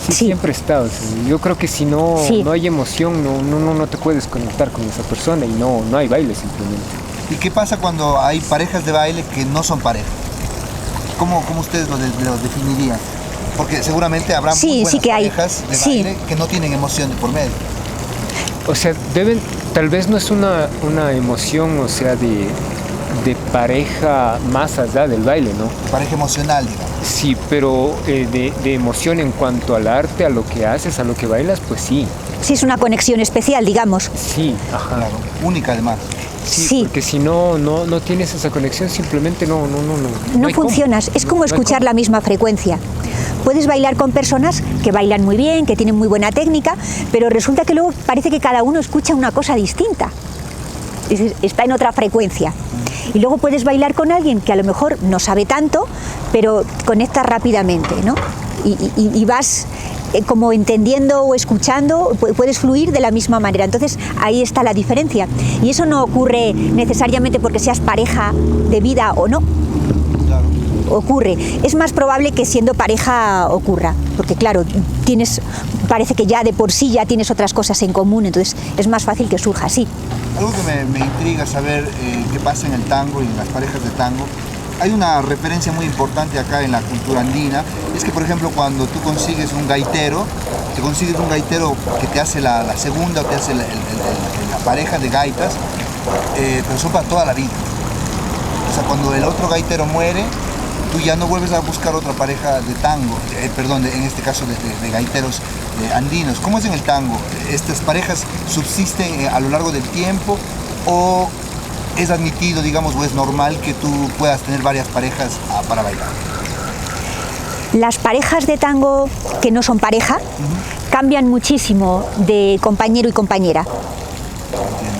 Sí, siempre está. O sea, yo creo que si no hay emoción, no te puedes conectar con esa persona y no hay baile simplemente. ¿Y qué pasa cuando hay parejas de baile que no son parejas? ¿Cómo ustedes lo definirían? Porque seguramente habrá muy buenas parejas de baile que no tienen emoción de por medio. O sea, tal vez no es una emoción, o sea, de pareja más allá del baile, ¿no? Pareja emocional, digamos. Sí, pero de emoción en cuanto al arte, a lo que haces, a lo que bailas, pues sí. Sí, es una conexión especial, digamos. Sí, ajá. Claro, única además. Sí, porque si no tienes esa conexión, simplemente no funcionas. Es como escuchar la misma frecuencia. Puedes bailar con personas que bailan muy bien, que tienen muy buena técnica, pero resulta que luego parece que cada uno escucha una cosa distinta. Está en otra frecuencia. Y luego puedes bailar con alguien que a lo mejor no sabe tanto, pero conecta rápidamente, ¿no? Y vas como entendiendo o escuchando, puedes fluir de la misma manera. Entonces ahí está la diferencia. Y eso no ocurre necesariamente porque seas pareja de vida o no. Ocurre. Es más probable que siendo pareja ocurra, porque claro, parece que ya de por sí ya tienes otras cosas en común, entonces es más fácil que surja así. Algo que me intriga saber qué pasa en el tango y en las parejas de tango. Hay una referencia muy importante acá en la cultura andina, es que por ejemplo cuando tú consigues un gaitero, que te hace la segunda o te hace la pareja de gaitas, pero son para toda la vida. O sea, cuando el otro gaitero muere, tú ya no vuelves a buscar otra pareja de tango, en este caso de gaiteros andinos. ¿Cómo es en el tango? ¿Estas parejas subsisten a lo largo del tiempo o es admitido, digamos, o es normal que tú puedas tener varias parejas para bailar? Las parejas de tango que no son pareja cambian muchísimo de compañero y compañera.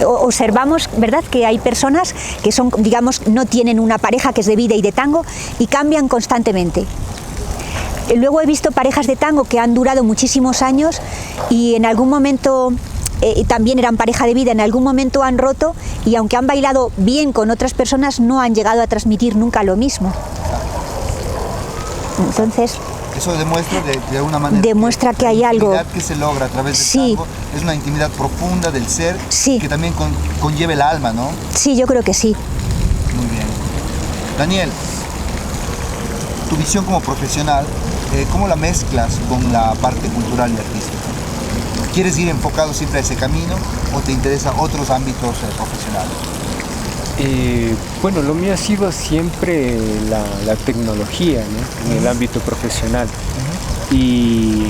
Observamos, ¿verdad?, que hay personas que son, digamos, no tienen una pareja que es de vida y de tango y cambian constantemente. Luego he visto parejas de tango que han durado muchísimos años y en algún momento también eran pareja de vida, en algún momento han roto y aunque han bailado bien con otras personas no han llegado a transmitir nunca lo mismo. Entonces, eso demuestra de alguna manera que hay algo. La intimidad que se logra a través del tango es una intimidad profunda del ser que también conlleva el alma, ¿no? Sí, yo creo que sí. Muy bien. Daniel, tu visión como profesional, ¿cómo la mezclas con la parte cultural y artística? ¿Quieres ir enfocado siempre a ese camino o te interesan otros ámbitos profesionales? Bueno, lo mío ha sido siempre la tecnología, ¿no? En el ámbito profesional. Y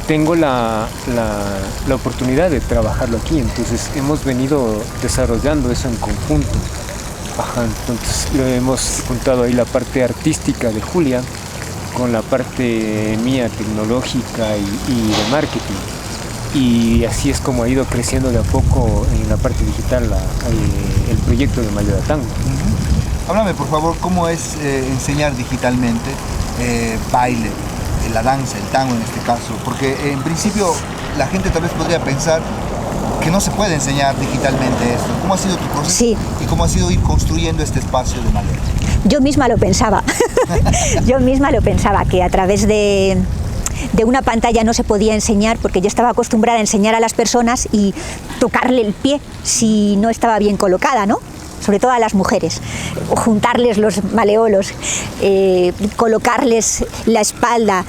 tengo la oportunidad de trabajarlo aquí, entonces hemos venido desarrollando eso en conjunto. Entonces lo hemos juntado ahí la parte artística de Julia con la parte mía tecnológica y de marketing. Y así es como ha ido creciendo de a poco en la parte digital el proyecto de Mayora Tango. Háblame por favor, ¿cómo es enseñar digitalmente baile, la danza, el tango en este caso? Porque en principio la gente tal vez podría pensar que no se puede enseñar digitalmente esto. ¿Cómo ha sido tu proceso? Sí. ¿Y cómo ha sido ir construyendo este espacio de manera? Yo misma lo pensaba. Yo misma lo pensaba, que a través de una pantalla no se podía enseñar, porque yo estaba acostumbrada a enseñar a las personas y tocarle el pie si no estaba bien colocada, ¿no? Sobre todo a las mujeres, juntarles los maleolos, colocarles la espalda.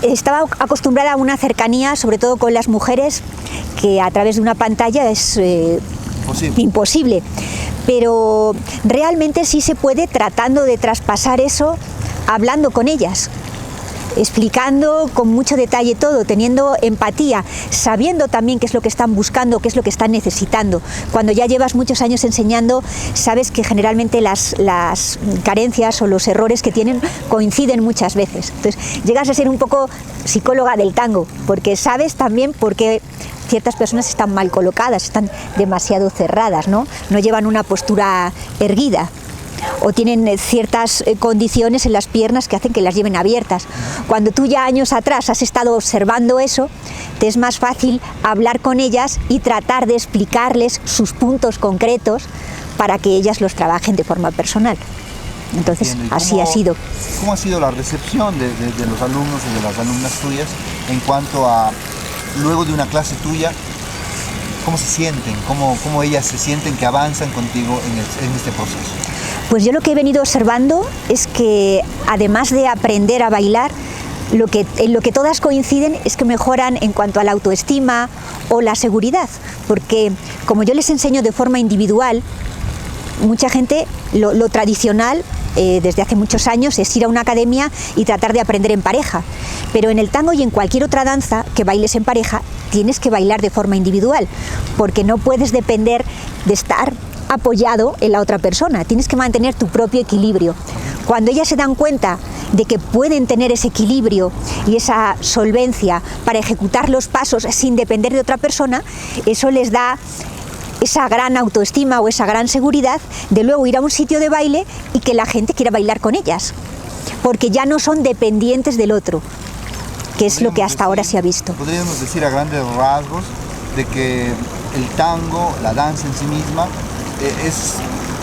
Estaba acostumbrada a una cercanía, sobre todo con las mujeres, que a través de una pantalla es imposible. Pero realmente sí se puede, tratando de traspasar eso, hablando con ellas, explicando con mucho detalle todo, teniendo empatía, sabiendo también qué es lo que están buscando, qué es lo que están necesitando. Cuando ya llevas muchos años enseñando, sabes que generalmente las carencias o los errores que tienen coinciden muchas veces. Entonces llegas a ser un poco psicóloga del tango, porque sabes también por qué ciertas personas están mal colocadas, están demasiado cerradas, ¿no? No llevan una postura erguida, o tienen ciertas condiciones en las piernas que hacen que las lleven abiertas. Cuando tú ya años atrás has estado observando eso, te es más fácil hablar con ellas y tratar de explicarles sus puntos concretos para que ellas los trabajen de forma personal. Entonces, así ha sido. ¿Cómo ha sido la recepción de los alumnos y de las alumnas tuyas en cuanto a, luego de una clase tuya, cómo se sienten, cómo ellas se sienten que avanzan contigo en este proceso? Pues yo lo que he venido observando es que, además de aprender a bailar, en lo que todas coinciden es que mejoran en cuanto a la autoestima o la seguridad, porque como yo les enseño de forma individual, mucha gente, lo tradicional desde hace muchos años es ir a una academia y tratar de aprender en pareja, pero en el tango y en cualquier otra danza que bailes en pareja tienes que bailar de forma individual, porque no puedes depender de estar apoyado en la otra persona, tienes que mantener tu propio equilibrio. Cuando ellas se dan cuenta de que pueden tener ese equilibrio y esa solvencia para ejecutar los pasos sin depender de otra persona, eso les da esa gran autoestima o esa gran seguridad de luego ir a un sitio de baile y que la gente quiera bailar con ellas, porque ya no son dependientes del otro, que es lo que hasta ahora se ha visto. Podríamos decir a grandes rasgos de que el tango, la danza en sí misma,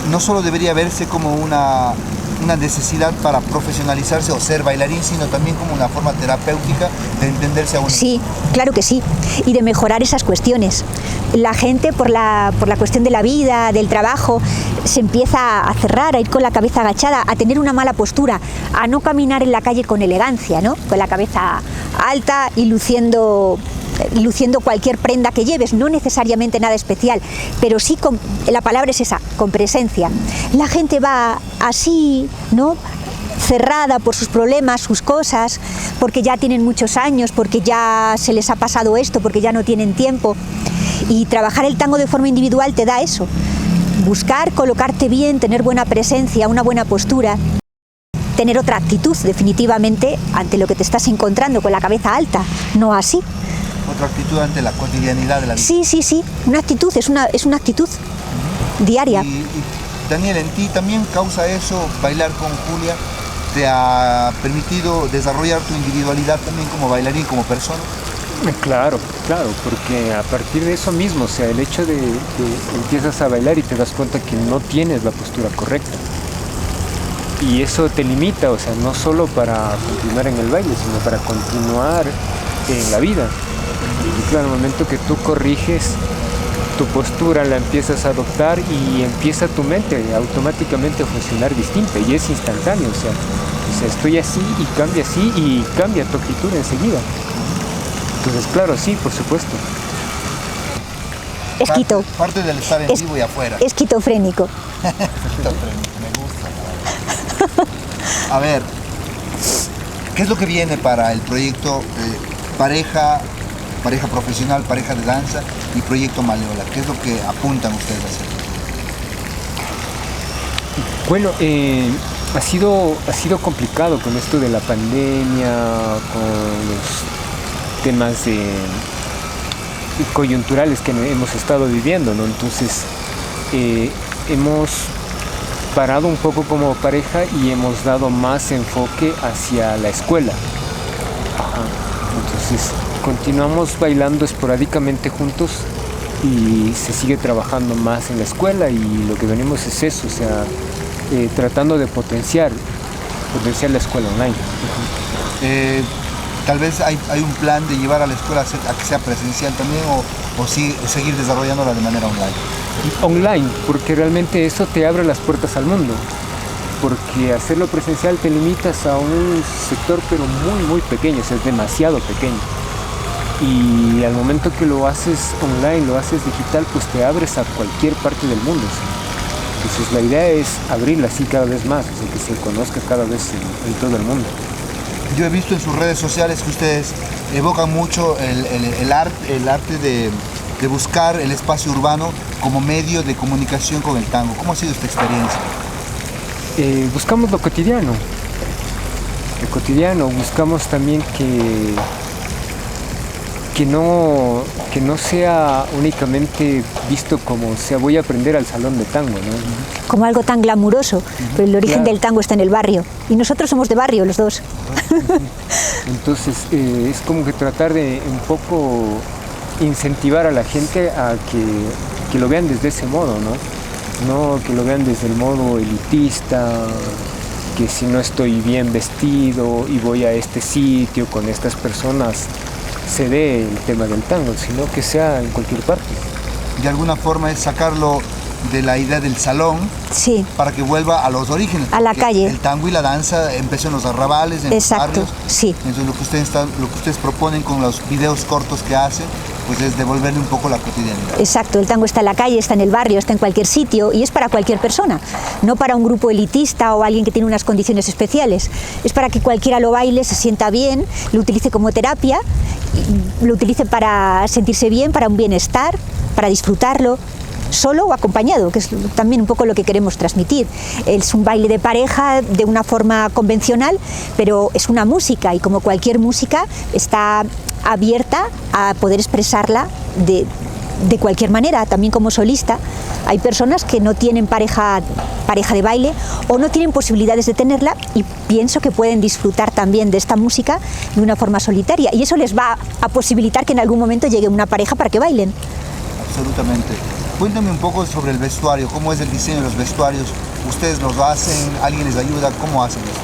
no solo debería verse como una necesidad para profesionalizarse o ser bailarín, sino también como una forma terapéutica de entenderse a uno. Sí, claro que sí, y de mejorar esas cuestiones. La gente, por la cuestión de la vida, del trabajo, se empieza a cerrar, a ir con la cabeza agachada, a tener una mala postura, a no caminar en la calle con elegancia, ¿no? Con la cabeza alta y luciendo cualquier prenda que lleves, no necesariamente nada especial, pero sí, la palabra es esa, con presencia. La gente va así, ¿no?, cerrada por sus problemas, sus cosas, porque ya tienen muchos años, porque ya se les ha pasado esto, porque ya no tienen tiempo. Y trabajar el tango de forma individual te da eso, buscar colocarte bien, tener buena presencia, una buena postura, tener otra actitud definitivamente ante lo que te estás encontrando, con la cabeza alta, no así. Otra actitud ante la cotidianidad de la vida. Sí, una actitud, es una actitud diaria. Y Daniel, ¿en ti también causa eso bailar con Julia? ¿Te ha permitido desarrollar tu individualidad también como bailarín, como persona? Claro, porque a partir de eso mismo, o sea, el hecho de empiezas a bailar y te das cuenta que no tienes la postura correcta. Y eso te limita, o sea, no solo para continuar en el baile, sino para continuar en la vida. Y claro, el momento que tú corriges tu postura la empiezas a adoptar y empieza tu mente automáticamente a funcionar distinta y es instantáneo, o sea, estoy así y cambia tu actitud enseguida. Entonces, claro, sí, por supuesto. Esquito. Parte del estar en vivo y afuera. Esquizofrénico. Esquizofrénico, me gusta. A ver, ¿qué es lo que viene para el proyecto pareja profesional, pareja de danza y proyecto Maleola? ¿Qué es lo que apuntan ustedes a hacer? Bueno, ha sido complicado con esto de la pandemia, con los temas coyunturales que hemos estado viviendo, ¿no? Entonces, hemos parado un poco como pareja y hemos dado más enfoque hacia la escuela. Ajá. Entonces, continuamos bailando esporádicamente juntos y se sigue trabajando más en la escuela y lo que venimos es eso, o sea, tratando de potenciar la escuela online. Tal vez hay un plan de llevar a la escuela a que sea presencial también o seguir desarrollándola de manera online. Online, porque realmente eso te abre las puertas al mundo, porque hacerlo presencial te limitas a un sector pero muy pequeño, o sea, es demasiado pequeño. Y al momento que lo haces online, lo haces digital, pues te abres a cualquier parte del mundo, ¿sí? Entonces la idea es abrirla así cada vez más, o sea, que se conozca cada vez en todo el mundo. Yo he visto en sus redes sociales que ustedes evocan mucho el arte de buscar el espacio urbano como medio de comunicación con el tango. ¿Cómo ha sido esta experiencia? Buscamos lo cotidiano, buscamos también que no sea únicamente visto como, o sea, voy a aprender al salón de tango, ¿no? Como algo tan glamuroso, pero el origen del tango está en el barrio, y nosotros somos de barrio los dos. Entonces, es como que tratar de un poco incentivar a la gente a que lo vean desde ese modo, ¿no? No que lo vean desde el modo elitista, que si no estoy bien vestido y voy a este sitio con estas personas, se dé el tema del tango, sino que sea en cualquier parte. De alguna forma es sacarlo de la idea del salón, sí, para que vuelva a los orígenes. A la calle. El tango y la danza empezó en los arrabales, en exacto, los barrios. Sí. Entonces lo que ustedes proponen con los videos cortos que hacen, pues es devolverle un poco la cotidianidad. Exacto, el tango está en la calle, está en el barrio, está en cualquier sitio y es para cualquier persona, no para un grupo elitista o alguien que tiene unas condiciones especiales. Es para que cualquiera lo baile, se sienta bien, lo utilice como terapia, lo utilice para sentirse bien, para un bienestar, para disfrutarlo, solo o acompañado, que es también un poco lo que queremos transmitir. Es un baile de pareja de una forma convencional, pero es una música y como cualquier música está abierta a poder expresarla de cualquier manera, también como solista. Hay personas que no tienen pareja de baile o no tienen posibilidades de tenerla y pienso que pueden disfrutar también de esta música de una forma solitaria y eso les va a posibilitar que en algún momento llegue una pareja para que bailen. Absolutamente. Cuéntame un poco sobre el vestuario, cómo es el diseño de los vestuarios. ¿Ustedes los hacen? ¿Alguien les ayuda? ¿Cómo hacen esto?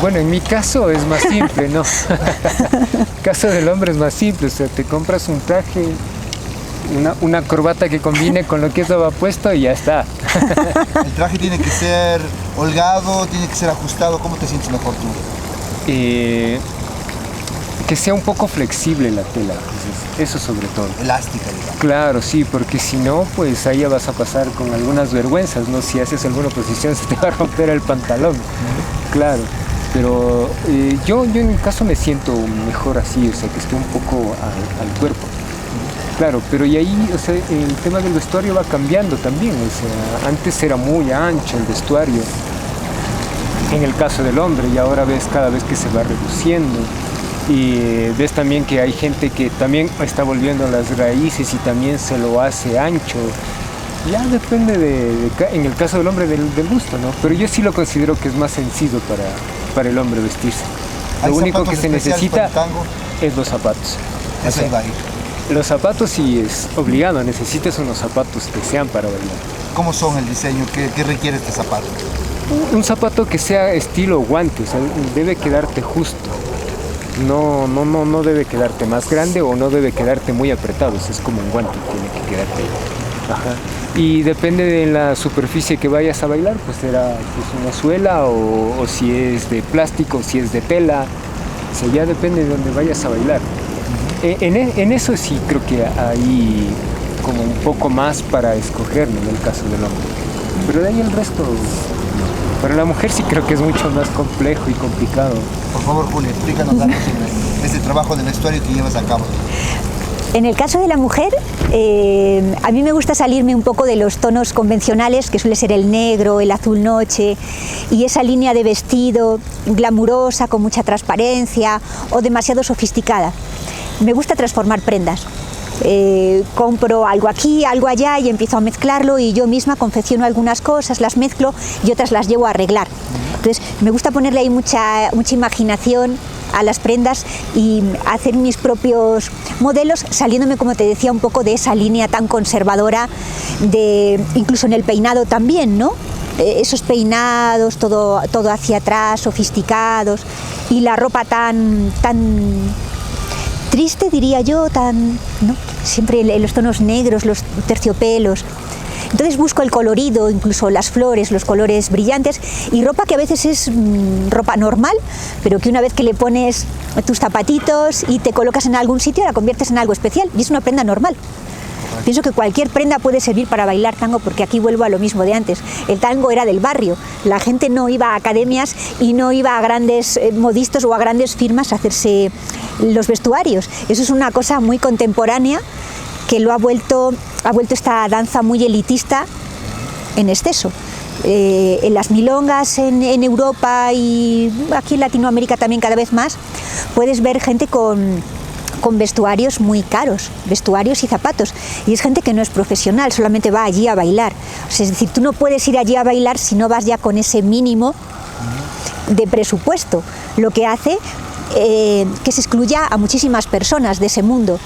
Bueno, en mi caso es más simple, ¿no? El caso del hombre es más simple, o sea, te compras un traje, una corbata que combine con lo que estaba puesto y ya está. ¿El traje tiene que ser holgado, tiene que ser ajustado? ¿Cómo te sientes mejor tú? Que sea un poco flexible la tela, eso sobre todo. Elástica, digamos. Claro, sí, porque si no, pues ahí ya vas a pasar con algunas vergüenzas, ¿no? Si haces alguna posición se te va a romper el pantalón, claro. Pero yo en mi caso me siento mejor así, o sea, que esté un poco al cuerpo. Claro, pero y ahí, o sea, el tema del vestuario va cambiando también, o sea, antes era muy ancho el vestuario, en el caso del hombre, y ahora ves cada vez que se va reduciendo. Y ves también que hay gente que también está volviendo a las raíces y también se lo hace ancho. Ya depende en el caso del hombre del gusto, ¿no? Pero yo sí lo considero que es más sencillo para el hombre vestirse. Lo único que se necesita es los zapatos. Eso iba a ir. Los zapatos sí es obligado, necesitas unos zapatos que sean para bailar. ¿Cómo son el diseño? ¿Qué requiere este zapato? Un zapato que sea estilo guante, o sea, debe quedarte justo. No debe quedarte más grande o no debe quedarte muy apretado, es como un guante, tiene que quedarte. Ajá. Y depende de la superficie que vayas a bailar, pues será pues una suela o si es de plástico, si es de tela, o sea, ya depende de donde vayas a bailar. En eso sí creo que hay como un poco más para escoger, ¿no? En el caso del hombre. Pero de ahí el resto, para la mujer sí creo que es mucho más complejo y complicado. Por favor, Julia, explícanos algo sobre este trabajo de vestuario que llevas a cabo. En el caso de la mujer, a mí me gusta salirme un poco de los tonos convencionales, que suele ser el negro, el azul noche, y esa línea de vestido glamurosa, con mucha transparencia o demasiado sofisticada. Me gusta transformar prendas. Compro algo aquí, algo allá y empiezo a mezclarlo y yo misma confecciono algunas cosas, las mezclo y otras las llevo a arreglar. Entonces me gusta ponerle ahí mucha imaginación a las prendas y hacer mis propios modelos, saliéndome, como te decía, un poco de esa línea tan conservadora, incluso en el peinado también, ¿no? Esos peinados, todo hacia atrás, sofisticados, y la ropa tan triste, diría yo, ¿no? Siempre los tonos negros, los terciopelos. Entonces busco el colorido, incluso las flores, los colores brillantes, y ropa que a veces es ropa normal, pero que una vez que le pones tus zapatitos y te colocas en algún sitio, la conviertes en algo especial, y es una prenda normal. Pienso que cualquier prenda puede servir para bailar tango, porque aquí vuelvo a lo mismo de antes. El tango era del barrio, la gente no iba a academias y no iba a grandes modistas o a grandes firmas a hacerse los vestuarios. Eso es una cosa muy contemporánea que lo ha vuelto esta danza muy elitista en exceso. En las milongas en Europa y aquí en Latinoamérica también cada vez más, puedes ver gente con vestuarios muy caros, vestuarios y zapatos, y es gente que no es profesional, solamente va allí a bailar. O sea, es decir, tú no puedes ir allí a bailar si no vas ya con ese mínimo de presupuesto, lo que hace que se excluya a muchísimas personas de ese mundo.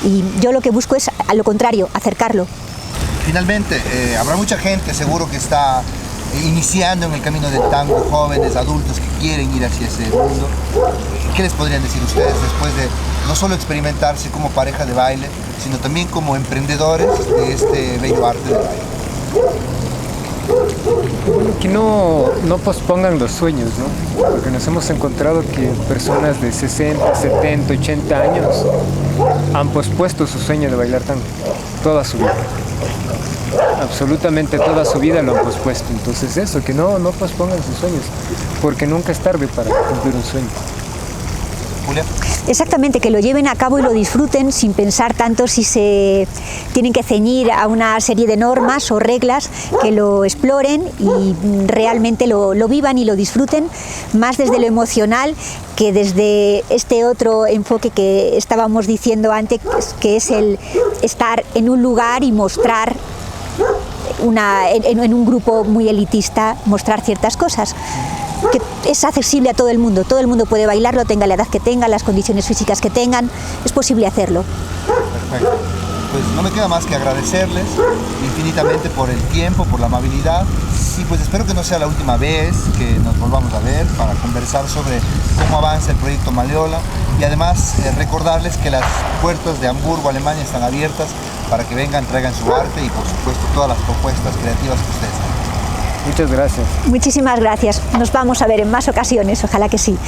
Y yo lo que busco es, a lo contrario, acercarlo. Finalmente, habrá mucha gente seguro que está iniciando en el camino del tango, jóvenes, adultos que quieren ir hacia ese mundo. ¿Qué les podrían decir ustedes después de no solo experimentarse como pareja de baile, sino también como emprendedores de este bello arte del baile? Que no pospongan los sueños, ¿no? Porque nos hemos encontrado que personas de 60, 70, 80 años han pospuesto su sueño de bailar tango toda su vida. Absolutamente toda su vida lo han pospuesto. Entonces eso, que no pospongan sus sueños, porque nunca es tarde para cumplir un sueño. Julia. Exactamente, que lo lleven a cabo y lo disfruten sin pensar tanto si se tienen que ceñir a una serie de normas o reglas, que lo exploren y realmente lo vivan y lo disfruten, más desde lo emocional que desde este otro enfoque que estábamos diciendo antes, que es el estar en un lugar y mostrar en un grupo muy elitista, mostrar ciertas cosas. Que es accesible a todo el mundo puede bailarlo, tenga la edad que tenga, las condiciones físicas que tengan, es posible hacerlo. Perfecto. Pues no me queda más que agradecerles infinitamente por el tiempo, por la amabilidad, y pues espero que no sea la última vez que nos volvamos a ver para conversar sobre cómo avanza el proyecto Maleola, y además recordarles que las puertas de Hamburgo, Alemania están abiertas para que vengan, traigan su arte y por supuesto todas las propuestas creativas que ustedes tengan. Muchas gracias. Muchísimas gracias. Nos vamos a ver en más ocasiones, ojalá que sí.